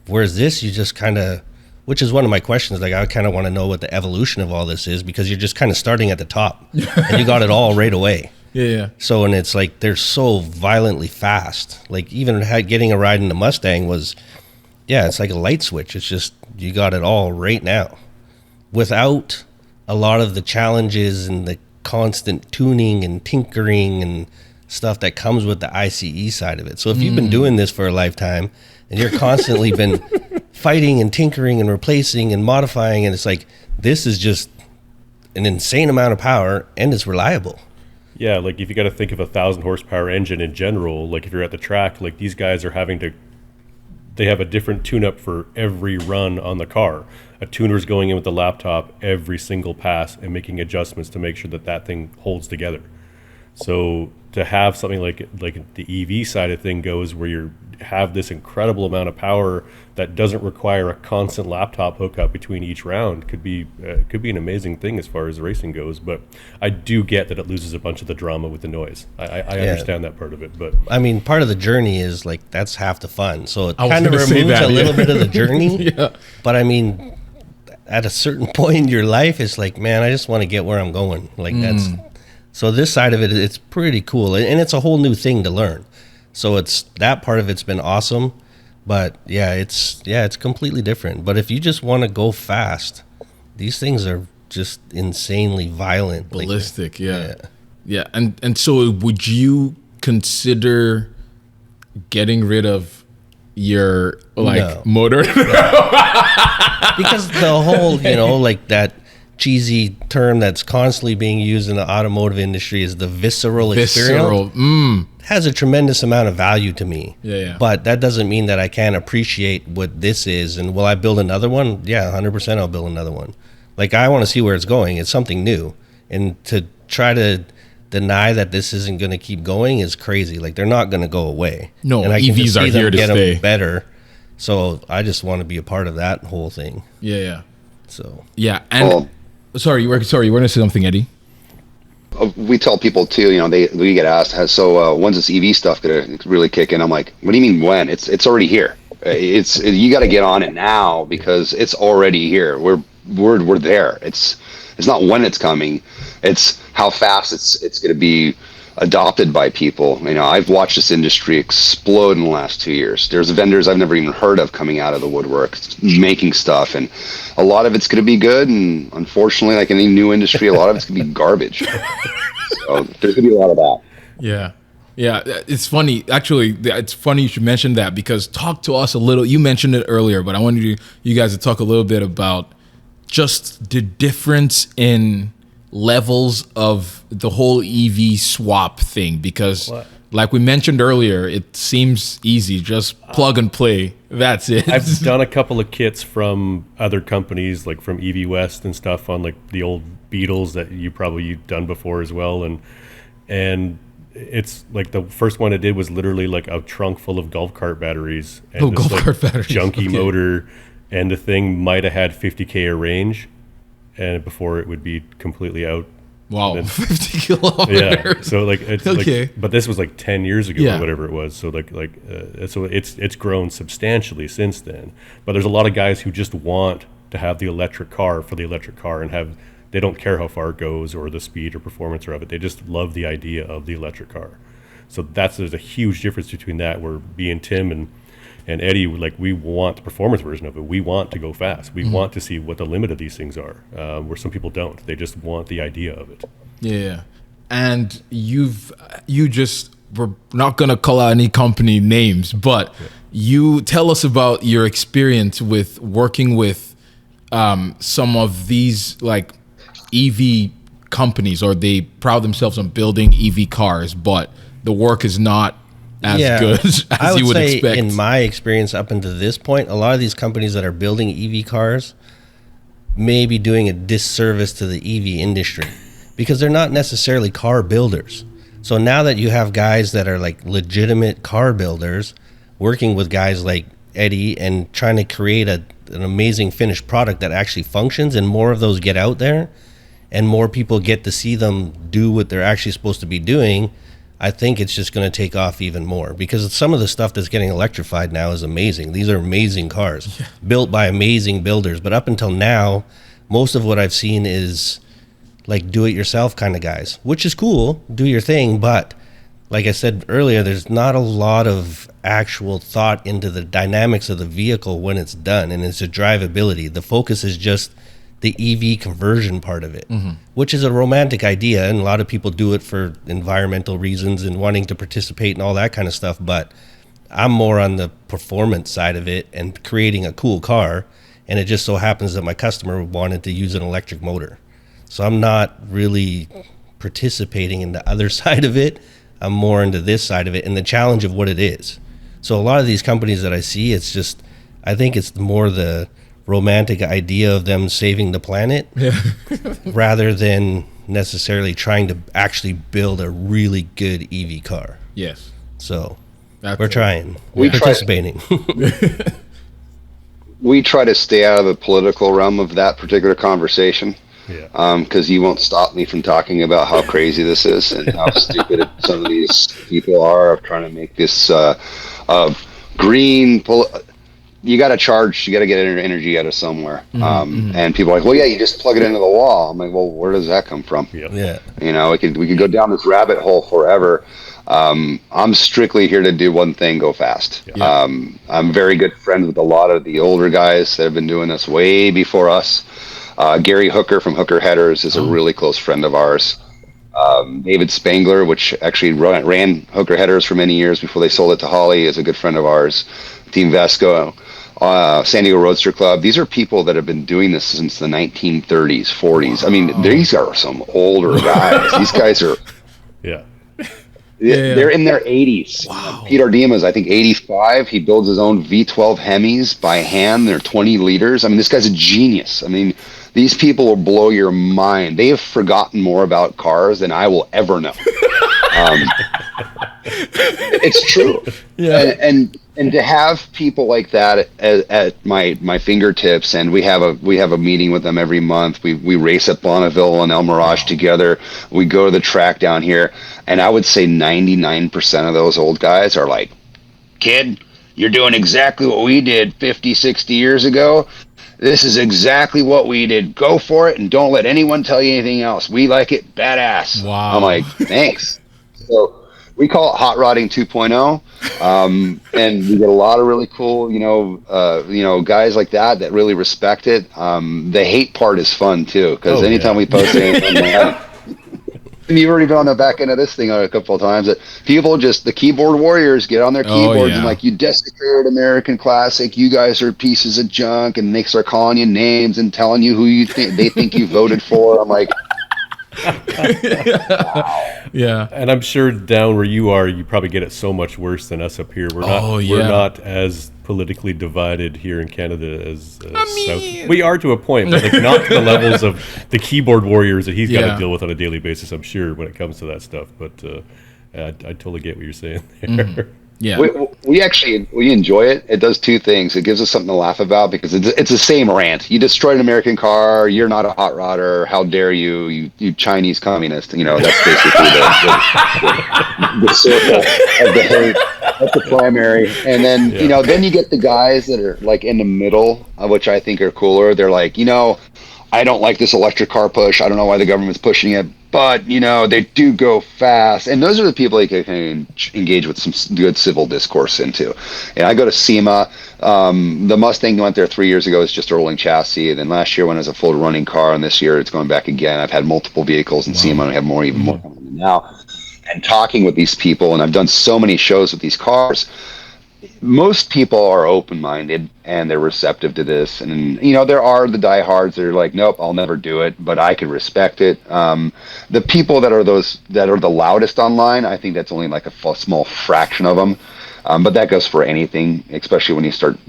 [SPEAKER 1] Whereas this, you just kind of, which is one of my questions. Like, I kind of want to know what the evolution of all this is, because you're just kind of starting at the top and you got it all right away.
[SPEAKER 3] Yeah.
[SPEAKER 1] So, and it's like, they're so violently fast. Like, even getting a ride in the Mustang was, it's like a light switch. It's just, you got it all right now without a lot of the challenges and the constant tuning and tinkering and stuff that comes with the ICE side of it. So if you've been doing this for a lifetime and you're constantly been fighting and tinkering and replacing and modifying, and it's like, this is just an insane amount of power and it's reliable.
[SPEAKER 4] Yeah, like if you got to think of 1,000 horsepower engine in general, like if you're at the track, like these guys are they have a different tune-up for every run on the car. A tuner's going in with the laptop every single pass and making adjustments to make sure that thing holds together. So to have something like the EV side of thing goes, where you have this incredible amount of power that doesn't require a constant laptop hookup between each round, could be an amazing thing as far as racing goes. But I do get that it loses a bunch of the drama with the noise. I understand that part of it, but
[SPEAKER 1] I mean, part of the journey is like, that's half the fun. So it kind of removes a little bit of the journey. But I mean, at a certain point in your life, it's like, man, I just want to get where I'm going. Like that's. So this side of it, it's pretty cool, and it's a whole new thing to learn. So it's that part of it's been awesome, but it's completely different. But if you just want to go fast, these things are just insanely violent,
[SPEAKER 3] ballistic. Yeah. And so would you consider getting rid of your motor?
[SPEAKER 1] Because the whole like that cheesy term that's constantly being used in the automotive industry is the visceral experience. Has a tremendous amount of value to me. But that doesn't mean that I can't appreciate what this is. And will I build another one? Yeah, 100% I'll build another one. Like, I want to see where it's going. It's something new. And to try to deny that this isn't going to keep going is crazy. Like, they're not going to go away.
[SPEAKER 3] No,
[SPEAKER 1] and I
[SPEAKER 3] EVs
[SPEAKER 1] can just
[SPEAKER 3] are
[SPEAKER 1] see
[SPEAKER 3] here
[SPEAKER 1] them
[SPEAKER 3] to
[SPEAKER 1] get
[SPEAKER 3] stay.
[SPEAKER 1] them better. So I just want to be a part of that whole thing.
[SPEAKER 3] Yeah.
[SPEAKER 1] So
[SPEAKER 3] and sorry, you were going to say something, Eddie.
[SPEAKER 2] We tell people too, we get asked, so when's this EV stuff gonna really kick in? I'm like, what do you mean when? It's already here. You got to get on it now, because it's already here. We're there. It's not when it's coming, it's how fast it's going to be adopted by people. You know, I've watched this industry explode in the last 2 years. There's vendors I've never even heard of coming out of the woodwork, making stuff, and a lot of it's going to be good, and unfortunately, like any new industry, a lot of it's going to be garbage. So there's going to be a lot of that.
[SPEAKER 3] Yeah. Yeah, it's funny. Actually, it's funny you should mention that, because talk to us a little. You mentioned it earlier, but I wanted you guys to talk a little bit about just the difference in levels of the whole EV swap thing, because like we mentioned earlier, it seems easy, just plug and play. That's it.
[SPEAKER 4] I've done a couple of kits from other companies, like from EV West and stuff, on like the old Beetles that you've done before as well, and it's like the first one I did was literally like a trunk full of golf cart batteries and
[SPEAKER 3] golf cart batteries,
[SPEAKER 4] junky motor, and the thing might have had 50K of range, and before it would be completely out.
[SPEAKER 3] Wow, 50 kilometers.
[SPEAKER 4] Yeah, so like it's like, but this was like 10 years ago or whatever it was. So so it's grown substantially since then. But there's a lot of guys who just want to have the electric car for the electric car, and they don't care how far it goes or the speed or performance of it. They just love the idea of the electric car. So there's a huge difference between that, where being Tim and Eddie, like, we want the performance version of it. We want to go fast. We want to see what the limit of these things are, where some people don't. They just want the idea of it.
[SPEAKER 3] Yeah. And we're not going to call out any company names, but you tell us about your experience with working with some of these like EV companies, or they pride themselves on building EV cars, but the work is not as good as you would expect.
[SPEAKER 1] In my experience up until this point, a lot of these companies that are building EV cars may be doing a disservice to the EV industry, because they're not necessarily car builders. So now that you have guys that are like legitimate car builders working with guys like Eddie and trying to create an amazing finished product that actually functions, and more of those get out there and more people get to see them do what they're actually supposed to be doing, I think it's just going to take off even more, because some of the stuff that's getting electrified now is amazing. These are amazing cars built by amazing builders. But up until now, most of what I've seen is like do-it-yourself kind of guys, which is cool, do your thing. But like I said earlier, there's not a lot of actual thought into the dynamics of the vehicle when it's done, and it's a drivability. The focus is just the EV conversion part of it, which is a romantic idea, and a lot of people do it for environmental reasons and wanting to participate and all that kind of stuff. But I'm more on the performance side of it and creating a cool car, and it just so happens that my customer wanted to use an electric motor. So I'm not really participating in the other side of it. I'm more into this side of it and the challenge of what it is. So a lot of these companies that I see, it's just, I think it's more the romantic idea of them saving the planet rather than necessarily trying to actually build a really good EV car.
[SPEAKER 3] Yes.
[SPEAKER 1] So we're trying.
[SPEAKER 2] We're
[SPEAKER 1] participating.
[SPEAKER 2] We try to stay out of the political realm of that particular conversation.
[SPEAKER 4] Yeah.
[SPEAKER 2] Because you won't stop me from talking about how crazy this is and how stupid some of these people are of trying to make this green. You got to charge. You got to get energy out of somewhere. And people are like, well, yeah, you just plug it into the wall. I'm like, well, where does that come from?
[SPEAKER 1] Yeah.
[SPEAKER 2] You know, we could go down this rabbit hole forever. I'm strictly here to do one thing: go fast.
[SPEAKER 3] Yeah.
[SPEAKER 2] I'm very good friends with a lot of the older guys that have been doing this way before us. Gary Hooker from Hooker Headers is a really close friend of ours. David Spangler, which actually ran Hooker Headers for many years before they sold it to Holly, is a good friend of ours. Team Vesco, San Diego Roadster Club. These are people that have been doing this since the 1930s, 40s. I mean, these are some older guys. These guys are... They're in their 80s. Wow. Pete Ardema is, I think, 85. He builds his own V12 Hemis by hand. They're 20 liters. I mean, this guy's a genius. I mean, these people will blow your mind. They have forgotten more about cars than I will ever know. It's true. Yeah. And to have people like that at my fingertips, and we have a meeting with them every month. We race at Bonneville and El Mirage together. We go to the track down here, and I would say 99% of those old guys are like, kid, you're doing exactly what we did 50, 60 years ago. This is exactly what we did. Go for it, and don't let anyone tell you anything else. We like it badass.
[SPEAKER 3] Wow.
[SPEAKER 2] I'm like, thanks. So we call it hot rodding 2.0, and we get a lot of really cool, guys like that really respect it. The hate part is fun too, because anytime we post anything, and you've already been on the back end of this thing a couple of times, that people the keyboard warriors get on their keyboards and like, you desecrated American Classic, you guys are pieces of junk, and they start calling you names and telling you who they think you voted for. I'm like,
[SPEAKER 3] Yeah.
[SPEAKER 4] And I'm sure down where you are, you probably get it so much worse than us up here. We're not as politically divided here in Canada as South. We are to a point, but like not to the levels of the keyboard warriors that he's got to deal with on a daily basis, I'm sure, when it comes to that stuff. But I totally get what you're saying there.
[SPEAKER 3] Yeah.
[SPEAKER 2] We enjoy it. It does two things. It gives us something to laugh about, because it's the same rant. You destroyed an American car. You're not a hot rodder. How dare you Chinese communist? That's basically the circle of the hate. That's the primary. And then, then you get the guys that are like in the middle, which I think are cooler. They're like, I don't like this electric car push. I don't know why the government's pushing it, but they do go fast. And those are the people you can engage with some good civil discourse into. And I go to SEMA. The Mustang went there 3 years ago. It's just a rolling chassis. And then last year when it was a full running car, and this year it's going back again. I've had multiple vehicles in SEMA, and I have even more coming now. And talking with these people, and I've done so many shows with these cars. Most people are open-minded and they're receptive to this, and there are the diehards that are like, nope, I'll never do it, but I can respect it. The people that are the loudest online, I think that's only like a small fraction of them, but that goes for anything, especially when you start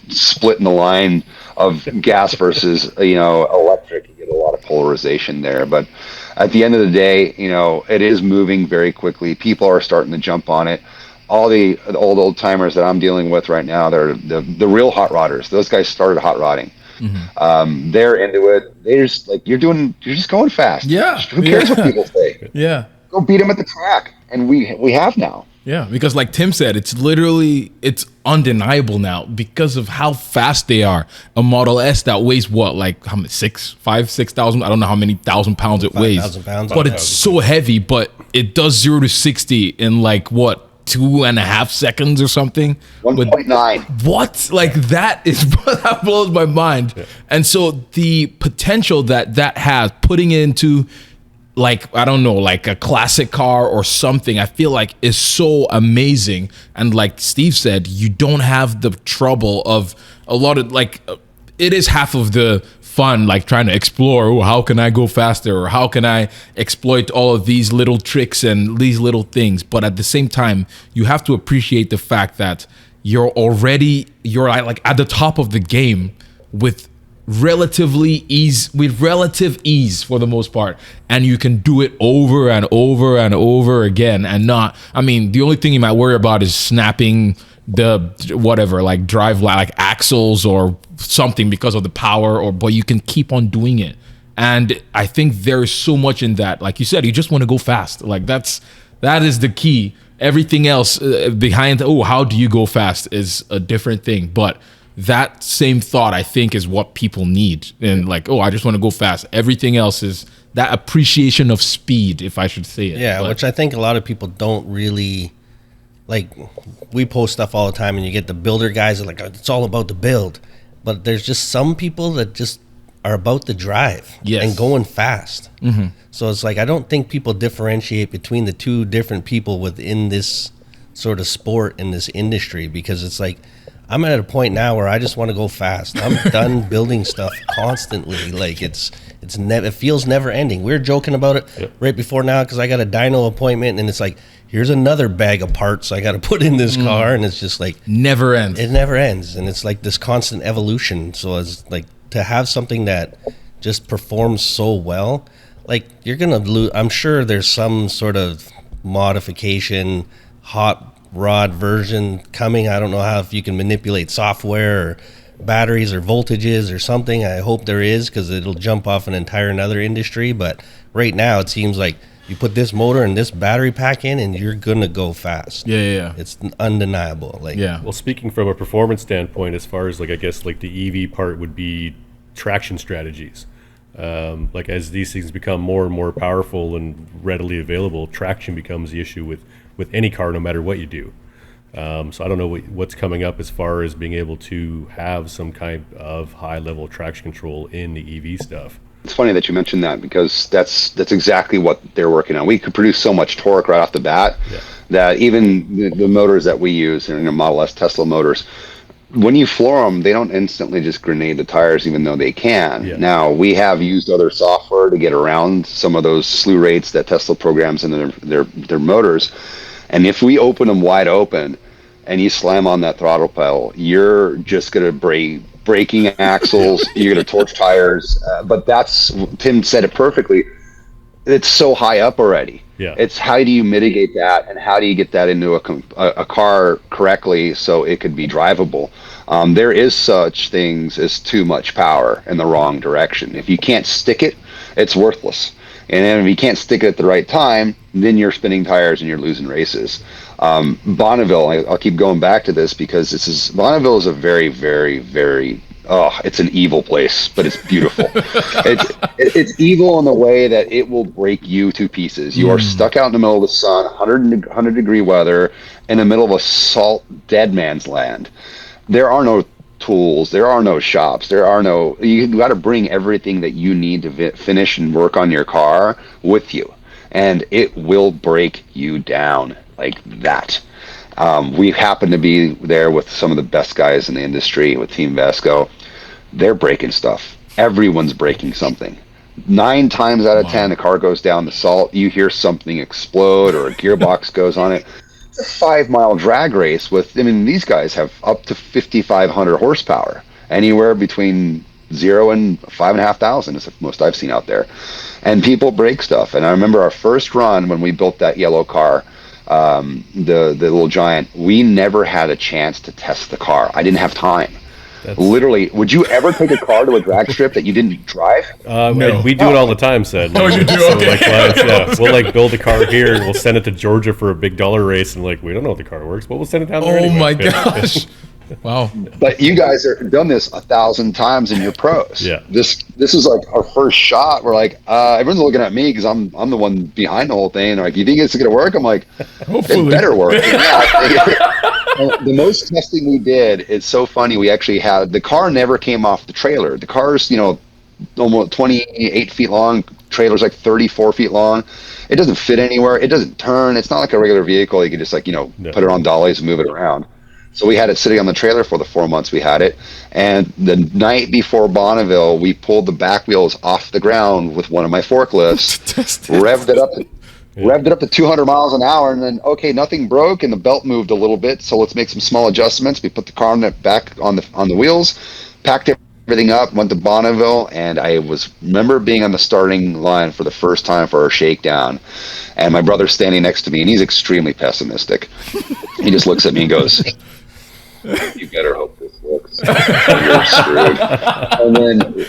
[SPEAKER 2] splitting the line of gas versus electric. You get a lot of polarization there, but at the end of the day, it is moving very quickly. People are starting to jump on it. All the old timers that I'm dealing with right now, they're the real hot rodders. Those guys started hot rodding. Mm-hmm. They're into it. They're just like, you're just going fast.
[SPEAKER 3] Yeah.
[SPEAKER 2] Who cares what people say?
[SPEAKER 3] Yeah.
[SPEAKER 2] Go beat them at the track, and we have now.
[SPEAKER 3] Yeah, because like Tim said, it's undeniable now because of how fast they are. A Model S that weighs what, like how many, 6,000? I don't know how many thousand pounds it weighs.
[SPEAKER 1] 5,000 pounds.
[SPEAKER 3] But it's so heavy, but it does 0 to 60 in like what, 2.5 seconds or something.
[SPEAKER 2] 1.9.
[SPEAKER 3] What? Like that blows my mind. Yeah. And so the potential that has, putting it into like, I don't know, like a classic car or something, I feel like is so amazing. And like Steve said, you don't have the trouble of a lot of like, it is half of the fun, like trying to explore, how can I go faster, or how can I exploit all of these little tricks and these little things. But at the same time, you have to appreciate the fact that you're like at the top of the game with relative ease for the most part, and you can do it over and over and over again. And not, I mean, the only thing you might worry about is snapping the whatever, like drive like axles or something because of the power, but you can keep on doing it. And I think there's so much in that. Like you said, you just want to go fast. Like that is the key. Everything else behind, how do you go fast is a different thing. But that same thought, I think, is what people need. And like, I just want to go fast. Everything else is that appreciation of speed, if I should say it.
[SPEAKER 1] Yeah, which I think a lot of people don't really like. We post stuff all the time, and you get the builder guys that are like, it's all about the build. But there's just some people that just are about the drive and going fast. Mm-hmm. So it's like, I don't think people differentiate between the two different people within this sort of sport in this industry, because it's like, I'm at a point now where I just want to go fast. I'm done building stuff constantly. Like it feels never ending. We were joking about it right before now, because I got a dyno appointment, and it's like, here's another bag of parts I got to put in this car, and it's just like
[SPEAKER 3] never ends.
[SPEAKER 1] It never ends, and it's like this constant evolution. So it's like, to have something that just performs so well, like you're gonna lose. I'm sure there's some sort of modification, hot rod version coming. I don't know if you can manipulate software or batteries or voltages or something. I hope there is, because it'll jump off an entire another industry. But right now it seems like You put this motor and this battery pack in, and you're gonna go fast.
[SPEAKER 3] Yeah.
[SPEAKER 1] It's undeniable. Like,
[SPEAKER 3] Yeah.
[SPEAKER 4] Well, speaking from a performance standpoint, as far as like I guess like the EV part would be traction strategies. Like as these things become more and more powerful and readily available, traction becomes the issue with any car, no matter what you do. So I don't know what's coming up as far as being able to have some kind of high level traction control in the EV stuff.
[SPEAKER 2] It's funny that you mentioned that, because that's exactly what they're working on. We could produce so much torque right off the bat that even the motors that we use, Model S Tesla motors, when you floor them, they don't instantly just grenade the tires, even though they can.
[SPEAKER 4] Yeah.
[SPEAKER 2] Now, we have used other software to get around some of those slew rates that Tesla programs in their motors. And if we open them wide open and you slam on that throttle pedal, you're just going to braking axles, you're going to torch tires. But Tim said it perfectly. It's so high up already.
[SPEAKER 4] Yeah.
[SPEAKER 2] It's how do you mitigate that, and how do you get that into a car correctly so it could be drivable? There is such things as too much power in the wrong direction. If you can't stick it, it's worthless. And then if you can't stick it at the right time, then you're spinning tires and you're losing races. Bonneville, I'll keep going back to this because Bonneville is a very, very, very, it's an evil place, but it's beautiful. It's evil in the way that it will break you to pieces. You are stuck out in the middle of the sun, 100 degree weather, in the middle of a salt dead man's land. There are no tools, there are no shops, you got to bring everything that you need to finish and work on your car with you, and it will break you down like that. We happen to be there with some of the best guys in the industry with Team Vesco. They're breaking stuff. Everyone's breaking something. 9 times out of 10, the car goes down the salt, you hear something explode or a gearbox goes on it. A 5-mile drag race these guys have up to 5,500 horsepower, anywhere between 0 and 5,500 is the most I've seen out there. And people break stuff. And I remember our first run when we built that yellow car, the little Giant, we never had a chance to test the car. I didn't have time. Literally, would you ever take a car to a drag strip that you didn't drive?
[SPEAKER 4] No. We do it all the time, Sid.
[SPEAKER 3] Oh, you do?
[SPEAKER 4] So,
[SPEAKER 3] Okay.
[SPEAKER 4] We'll build a car here and we'll send it to Georgia for a big dollar race, and we don't know if the car works, but we'll send it down there anyway.
[SPEAKER 3] Oh my gosh. Wow.
[SPEAKER 2] But you guys have done this 1,000 times and you're pros.
[SPEAKER 4] Yeah.
[SPEAKER 2] This is like our first shot. We're like, everyone's looking at me because I'm the one behind the whole thing. They're like, you think it's gonna work? I'm like,
[SPEAKER 3] Hopefully.
[SPEAKER 2] it better work. The most testing we did, it's so funny. We actually had the car never came off the trailer. The car's almost 28 feet long. Trailer's like 34 feet long. It doesn't fit anywhere. It doesn't turn. It's not like a regular vehicle. You can just put it on dollies and move it around. So we had it sitting on the trailer for the 4 months we had it. And the night before Bonneville, we pulled the back wheels off the ground with one of my forklifts, revved it up to 200 miles an hour, and then, okay, nothing broke, and the belt moved a little bit, so let's make some small adjustments. We put the car back on the wheels, packed everything up, went to Bonneville, and I remember being on the starting line for the first time for our shakedown, and my brother's standing next to me, and he's extremely pessimistic. He just looks at me and goes, "You better hope this works. You're screwed." And then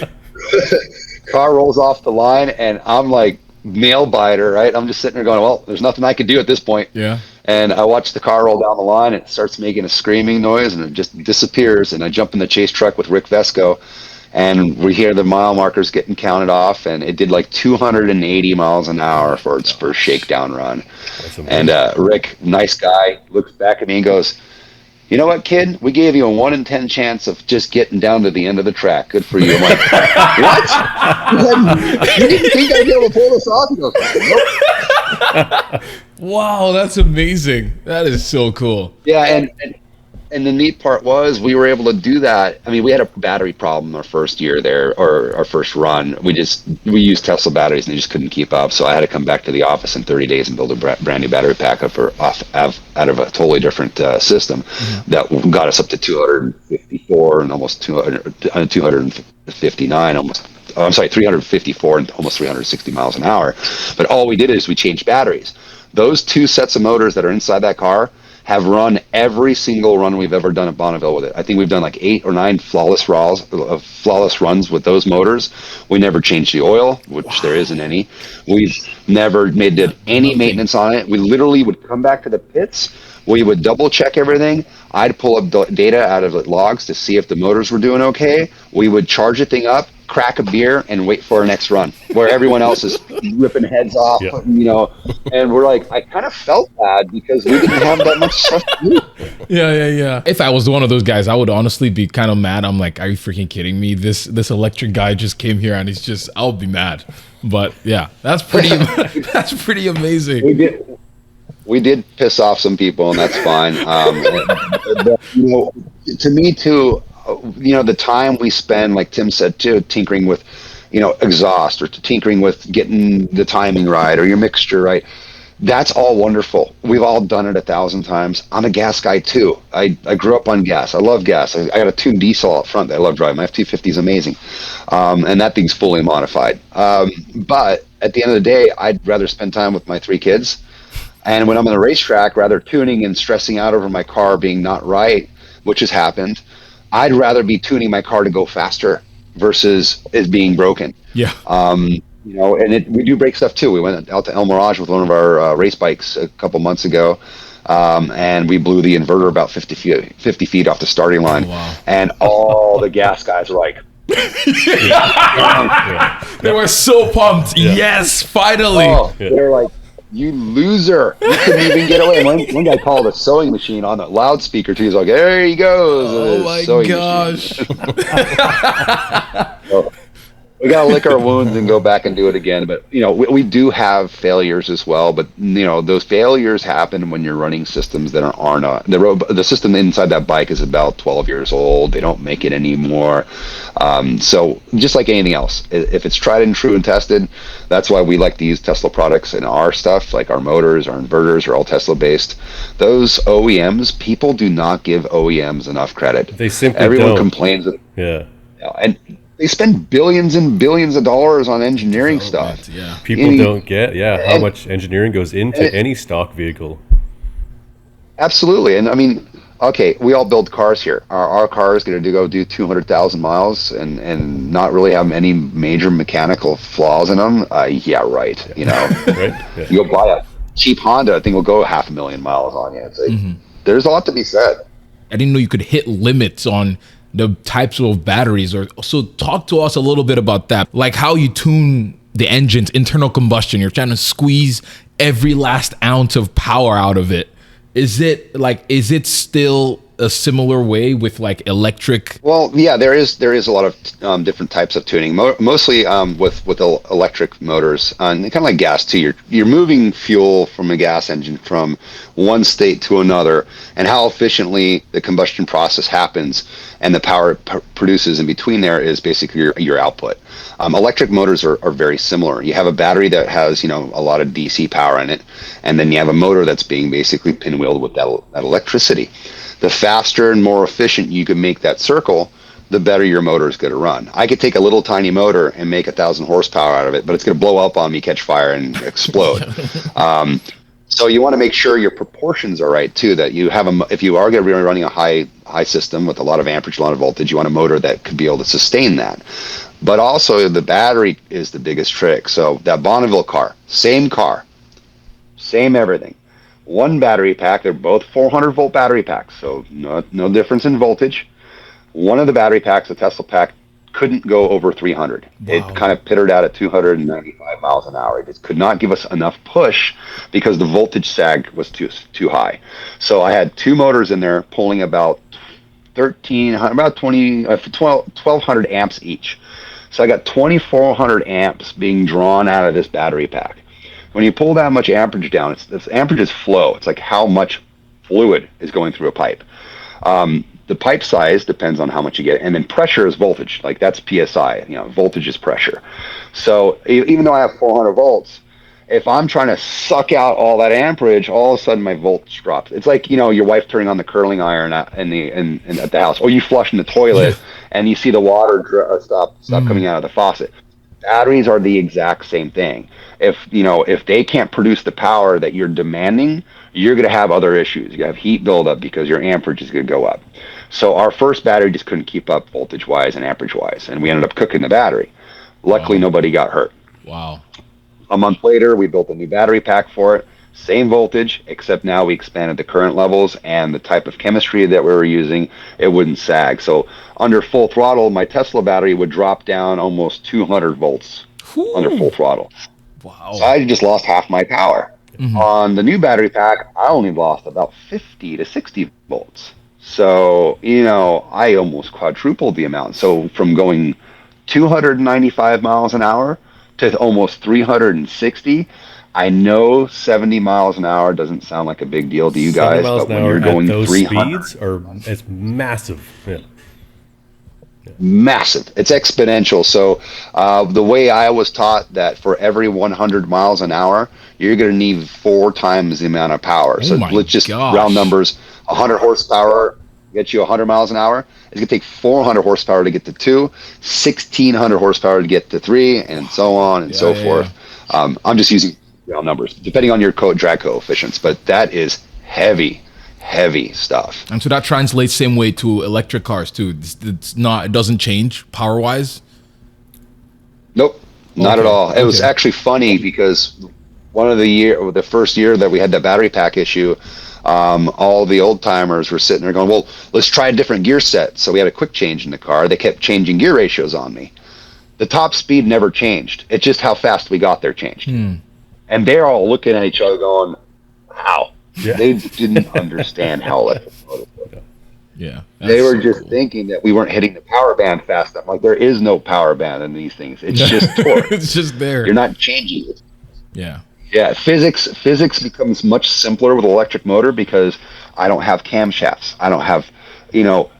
[SPEAKER 2] car rolls off the line, and I'm like nail biter, right? I'm just sitting there going, well, there's nothing I can do at this point.
[SPEAKER 3] Yeah.
[SPEAKER 2] And I watch the car roll down the line, and it starts making a screaming noise, and it just disappears. And I jump in the chase truck with Rick Vesco, and we hear the mile markers getting counted off, and it did like 280 miles an hour for its first shakedown run. And Rick, nice guy, looks back at me and goes, "You know what, kid? We gave you a 1 in 10 chance of just getting down to the end of the track. Good for you." I'm like, "What? You didn't think I'd be able to pull this off?" He goes, "Nope."
[SPEAKER 3] Wow, that's amazing. That is so cool.
[SPEAKER 2] Yeah, and the neat part was we were able to do that. I mean, we had a battery problem our first year there, or our first run. We used Tesla batteries and they just couldn't keep up. So I had to come back to the office in 30 days and build a brand new battery pack out of a totally different system that got us up to 254 and almost 259 almost. Oh, I'm sorry, 354 and almost 360 miles an hour. But all we did is we changed batteries. Those 2 sets of motors that are inside that car have run every single run we've ever done at Bonneville with it. I think we've done like 8 or 9 flawless runs with those motors. We never changed the oil, which there isn't any. We've never did any maintenance on it. We literally would come back to the pits. We would double check everything. I'd pull up data out of the logs to see if the motors were doing okay. We would charge the thing up, crack a beer, and wait for our next run, where everyone else is ripping heads off, and we're like, I kind of felt bad because we didn't have that much stuff to do.
[SPEAKER 3] Yeah. If I was one of those guys, I would honestly be kind of mad. I'm like, are you freaking kidding me? This electric guy just came here and I'll be mad. But yeah, that's pretty amazing.
[SPEAKER 2] We did piss off some people, and that's fine. To me too, the time we spend, like Tim said too, tinkering with, exhaust, or tinkering with getting the timing right or your mixture right. That's all wonderful. We've all done it 1,000 times. I'm a gas guy too. I grew up on gas. I love gas. I got a tuned diesel out front that I love driving. My F-250 is amazing, and that thing's fully modified. But at the end of the day, I'd rather spend time with my 3 kids. And when I'm on the racetrack, rather tuning and stressing out over my car being not right, which has happened, I'd rather be tuning my car to go faster versus it being broken.
[SPEAKER 3] Yeah.
[SPEAKER 2] And we do break stuff too. We went out to El Mirage with one of our race bikes a couple months ago, and we blew the inverter about 50 feet off the starting line. Oh, wow. And all the gas guys were like,
[SPEAKER 3] they were so pumped. Yeah. Yes, finally.
[SPEAKER 2] They're like, you loser. You couldn't even get away. One guy called a sewing machine on the loudspeaker too. He's like, there he goes.
[SPEAKER 3] Oh my gosh.
[SPEAKER 2] So, we got to lick our wounds and go back and do it again. But, we do have failures as well. But, those failures happen when you're running systems that are not. The system inside that bike is about 12 years old. They don't make it anymore. So just like anything else, if it's tried and true and tested, that's why we like to use Tesla products in our stuff, like our motors, our inverters are all Tesla based. Those OEMs, people do not give OEMs enough credit.
[SPEAKER 4] They simply
[SPEAKER 2] Everyone
[SPEAKER 4] don't.
[SPEAKER 2] complains.
[SPEAKER 4] Yeah.
[SPEAKER 2] And they spend billions and billions of dollars on engineering stuff.
[SPEAKER 3] Yeah.
[SPEAKER 4] People don't get how much engineering goes into any stock vehicle.
[SPEAKER 2] Absolutely. And I mean, okay, we all build cars here. Our car is going to go do 200,000 miles and not really have any major mechanical flaws in them. Yeah, right.
[SPEAKER 4] Right? Yeah.
[SPEAKER 2] You'll buy a cheap Honda, I think will go 500,000 miles on you. It's like, there's a lot to be said.
[SPEAKER 3] I didn't know you could hit limits on the types of batteries. So talk to us a little bit about that, like how you tune the engine's internal combustion. You're trying to squeeze every last ounce of power out of it. Is it still a similar way with like electric?
[SPEAKER 2] Well, yeah, there is a lot of different types of tuning. Mostly with electric motors, and kind of like gas too. You're moving fuel from a gas engine from one state to another, and how efficiently the combustion process happens and the power it produces in between there is basically your output. Electric motors are very similar. You have a battery that has a lot of DC power in it, and then you have a motor that's being basically pinwheeled with that electricity. The faster and more efficient you can make that circle, the better your motor is going to run. I could take a little tiny motor and make 1,000 horsepower out of it, but it's going to blow up on me, catch fire, and explode. So you want to make sure your proportions are right too. That you have if you are going to be running a high system with a lot of amperage, a lot of voltage, you want a motor that could be able to sustain that. But also the battery is the biggest trick. So that Bonneville car, same everything. One battery pack, they're both 400 volt battery packs, so no difference in voltage. One of the battery packs, the Tesla pack, couldn't go over 300. Wow. It kind of pittered out at 295 miles an hour. It just could not give us enough push because the voltage sag was too high. So I had 2 motors in there pulling about 1,200 amps each. So I got 2,400 amps being drawn out of this battery pack. When you pull that much amperage down, amperage is flow. It's like how much fluid is going through a pipe. The pipe size depends on how much you get, and then pressure is voltage. Like that's PSI. Voltage is pressure. So even though I have 400 volts, if I'm trying to suck out all that amperage, all of a sudden my voltage drops. It's like your wife turning on the curling iron at the house, or you flushing the toilet and you see the water stop coming out of the faucet. Batteries are the exact same thing. If they can't produce the power that you're demanding, you're going to have other issues. You have heat buildup because your amperage is going to go up. So our first battery just couldn't keep up voltage wise and amperage wise, and we ended up cooking the battery. Luckily, nobody got hurt.
[SPEAKER 3] Wow.
[SPEAKER 2] A month later, we built a new battery pack for it. Same voltage, except now we expanded the current levels and the type of chemistry that we were using. It wouldn't sag. So under full throttle, my Tesla battery would drop down almost 200 volts under full throttle.
[SPEAKER 3] Wow.
[SPEAKER 2] So I just lost half my power. On the new battery pack, I only lost about 50 to 60 volts. So, I almost quadrupled the amount. So from going 295 miles an hour to almost 360, I know 70 miles an hour doesn't sound like a big deal to you
[SPEAKER 4] 70
[SPEAKER 2] guys,
[SPEAKER 4] miles
[SPEAKER 2] but
[SPEAKER 4] an
[SPEAKER 2] when
[SPEAKER 4] hour
[SPEAKER 2] you're going
[SPEAKER 4] at those
[SPEAKER 2] 300,
[SPEAKER 4] speeds, it's massive. Yeah.
[SPEAKER 2] massive. It's exponential. So the way I was taught that for every 100 miles an hour, you're going to need 4 times the amount of power. So let's just round numbers. 100 horsepower gets you 100 miles an hour. It's going to take 400 horsepower to get to 2, 1,600 horsepower to get to 3, and so on and so forth. I'm just using round numbers, depending on your drag coefficients, but that is heavy stuff.
[SPEAKER 3] And so that translates same way to electric cars too. It doesn't change power wise.
[SPEAKER 2] Nope, not at all. It was actually funny because the first year that we had the battery pack issue, all the old timers were sitting there going, well, let's try a different gear set. So we had a quick change in the car. They kept changing gear ratios on me. The top speed never changed. It's just how fast we got there changed. And they're all looking at each other going, wow. Yeah. They didn't understand how electric motors work.
[SPEAKER 3] Yeah.
[SPEAKER 2] They were just thinking that we weren't hitting the power band fast enough. Like, there is no power band in these things. It's just torque.
[SPEAKER 3] It's just there.
[SPEAKER 2] You're not changing it.
[SPEAKER 3] Yeah.
[SPEAKER 2] Yeah, physics becomes much simpler with an electric motor because I don't have camshafts. I don't have,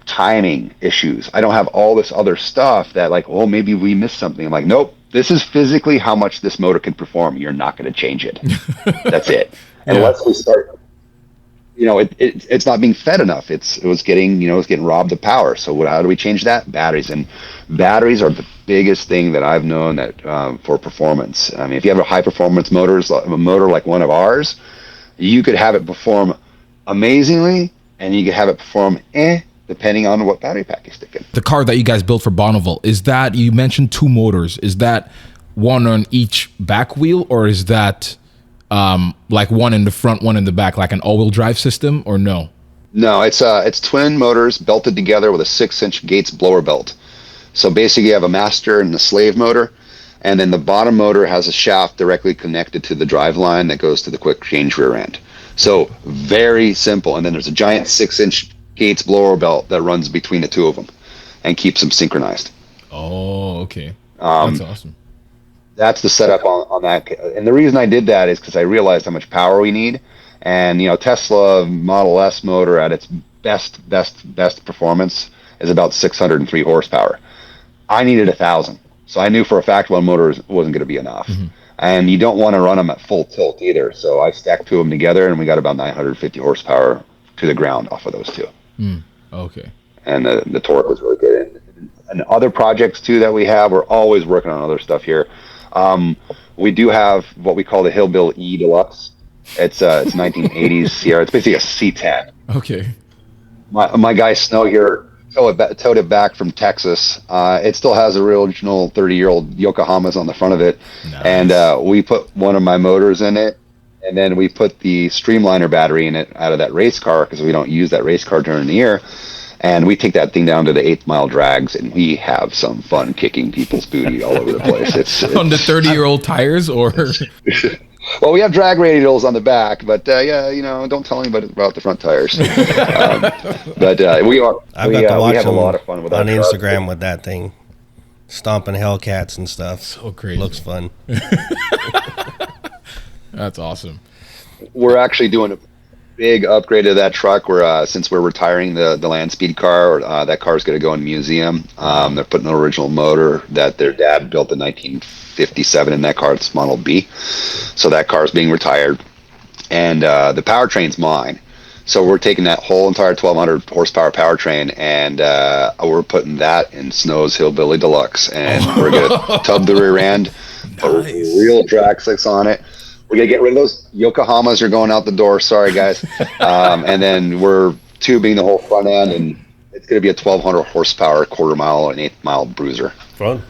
[SPEAKER 2] timing issues. I don't have all this other stuff that, like, oh, maybe we missed something. I'm like, nope, this is physically how much this motor can perform. You're not going to change it. That's it. Unless we start, it's not being fed enough. It was getting robbed of power. So how do we change that? Batteries. And batteries are the biggest thing that I've known that for performance. I mean, if you have a high performance motor like one of ours, you could have it perform amazingly, and you could have it perform depending on what battery pack you stick in.
[SPEAKER 3] The car that you guys built for Bonneville, is that, you mentioned 2 motors, is that one on each back wheel, or is that like one in the front, one in the back, like an all-wheel drive system, or no?
[SPEAKER 2] No, it's twin motors belted together with a 6-inch Gates blower belt. So basically you have a master and the slave motor, and then the bottom motor has a shaft directly connected to the drive line that goes to the quick change rear end. So very simple. And then there's a giant 6-inch Gates blower belt that runs between the two of them and keeps them synchronized.
[SPEAKER 3] Oh, okay. That's awesome.
[SPEAKER 2] That's the setup on that. And the reason I did that is because I realized how much power we need. And, Tesla Model S motor at its best performance is about 603 horsepower. I needed 1,000. So I knew for a fact one motor wasn't going to be enough. Mm-hmm. And you don't want to run them at full tilt either. So I stacked 2 of them together, and we got about 950 horsepower to the ground off of those 2.
[SPEAKER 3] Okay.
[SPEAKER 2] And the torque was really good. And other projects, too, that we have, we're always working on other stuff here. We do have what we call the Hillbill E Deluxe. It's 1980s Sierra. It's basically a C10.
[SPEAKER 3] Okay.
[SPEAKER 2] My guy Snow here towed it back from Texas. It still has the original 30-year-old Yokohamas on the front of it. Nice. And we put one of my motors in it, and then we put the Streamliner battery in it out of that race car because we don't use that race car during the year. And we take that thing down to the 8th-mile drags, and we have some fun kicking people's booty all over the place. It's
[SPEAKER 3] on the 30-year-old tires, or?
[SPEAKER 2] Well, we have drag radials on the back, but don't tell anybody about the front tires. But we have a lot of fun with that
[SPEAKER 1] on Instagram with that thing, stomping Hellcats and stuff.
[SPEAKER 3] So crazy.
[SPEAKER 1] Looks fun.
[SPEAKER 3] That's awesome.
[SPEAKER 2] We're actually doing a big upgrade to that truck. Since we're retiring the land speed car, that car is going to go in a museum. They're putting an original motor that their dad built in 1957 in that car. It's Model B. So that car is being retired, and the powertrain's mine. So we're taking that whole entire 1,200 horsepower powertrain, and we're putting that in Snow's Hillbilly Deluxe, and we're gonna tub the rear end, put real drag slicks on it. We're gonna get rid of those Yokohamas are going out the door. Sorry guys, and then we're tubing the whole front end, and it's gonna be a 1,200 horsepower quarter mile and 8th mile bruiser.
[SPEAKER 4] Fun.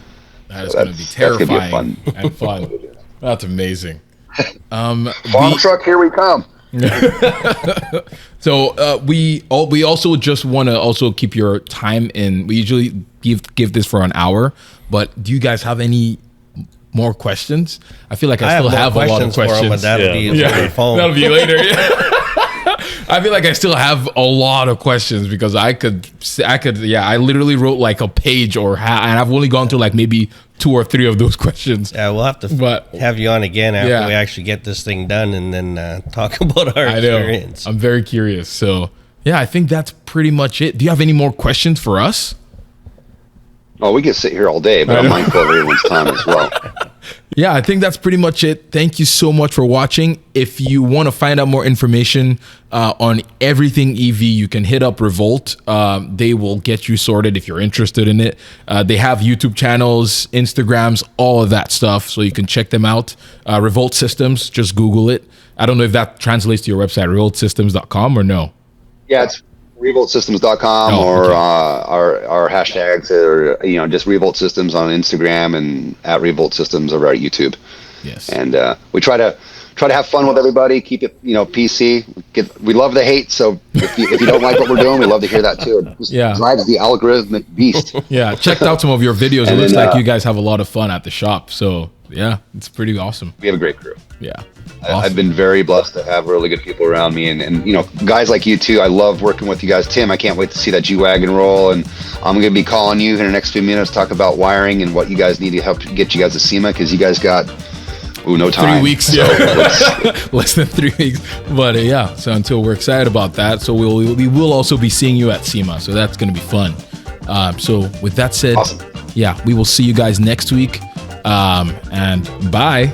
[SPEAKER 3] That is going to be terrifying and fun. That's amazing.
[SPEAKER 2] Farm truck, here we come.
[SPEAKER 3] So we also just want to also keep your time in. We usually give this for an hour, but do you guys have any more questions? I feel like I still have a lot of questions.
[SPEAKER 1] But that'll be over the phone.
[SPEAKER 3] That'll be later. I feel like I still have a lot of questions because I literally wrote like a page and I've only gone through like maybe 2 or 3 of those questions.
[SPEAKER 1] Yeah, we'll have to have you on again after we actually get this thing done and then talk about our experience.
[SPEAKER 3] I'm very curious. So yeah, I think that's pretty much it. Do you have any more questions for us?
[SPEAKER 2] Oh, we can sit here all day, but I'm mindful of everyone's time as well.
[SPEAKER 3] Yeah, I think that's pretty much it. Thank you so much for watching. If you want to find out more information on everything EV, you can hit up Revolt. They will get you sorted if you're interested in it. They have YouTube channels, Instagrams, all of that stuff, so you can check them out. Revolt Systems, just Google it. I don't know if that translates to your website, revoltsystems.com or no?
[SPEAKER 2] Yeah, it's revoltsystems.com or our hashtags are just Revolt Systems on Instagram and at Revolt Systems over at YouTube.
[SPEAKER 3] Yes.
[SPEAKER 2] And we try to have fun with everybody, keep it PC. We love the hate, so if you don't like what we're doing, we love to hear that too. It just drives the algorithmic beast.
[SPEAKER 3] Yeah, checked out some of your videos. It looks like you guys have a lot of fun at the shop. So yeah, it's pretty awesome.
[SPEAKER 2] We have a great crew.
[SPEAKER 3] Yeah.
[SPEAKER 2] Awesome. I've been very blessed to have really good people around me, and guys like you too. I love working with you guys. Tim, I can't wait to see that G-Wagon roll, and I'm going to be calling you in the next few minutes to talk about wiring and what you guys need to help get you guys to SEMA, because you guys got no time.
[SPEAKER 3] 3 weeks, less than 3 weeks. But so until we're excited about that, so we will also be seeing you at SEMA, so that's going to be fun. So with that said,
[SPEAKER 2] awesome.
[SPEAKER 3] We will see you guys next week, and bye.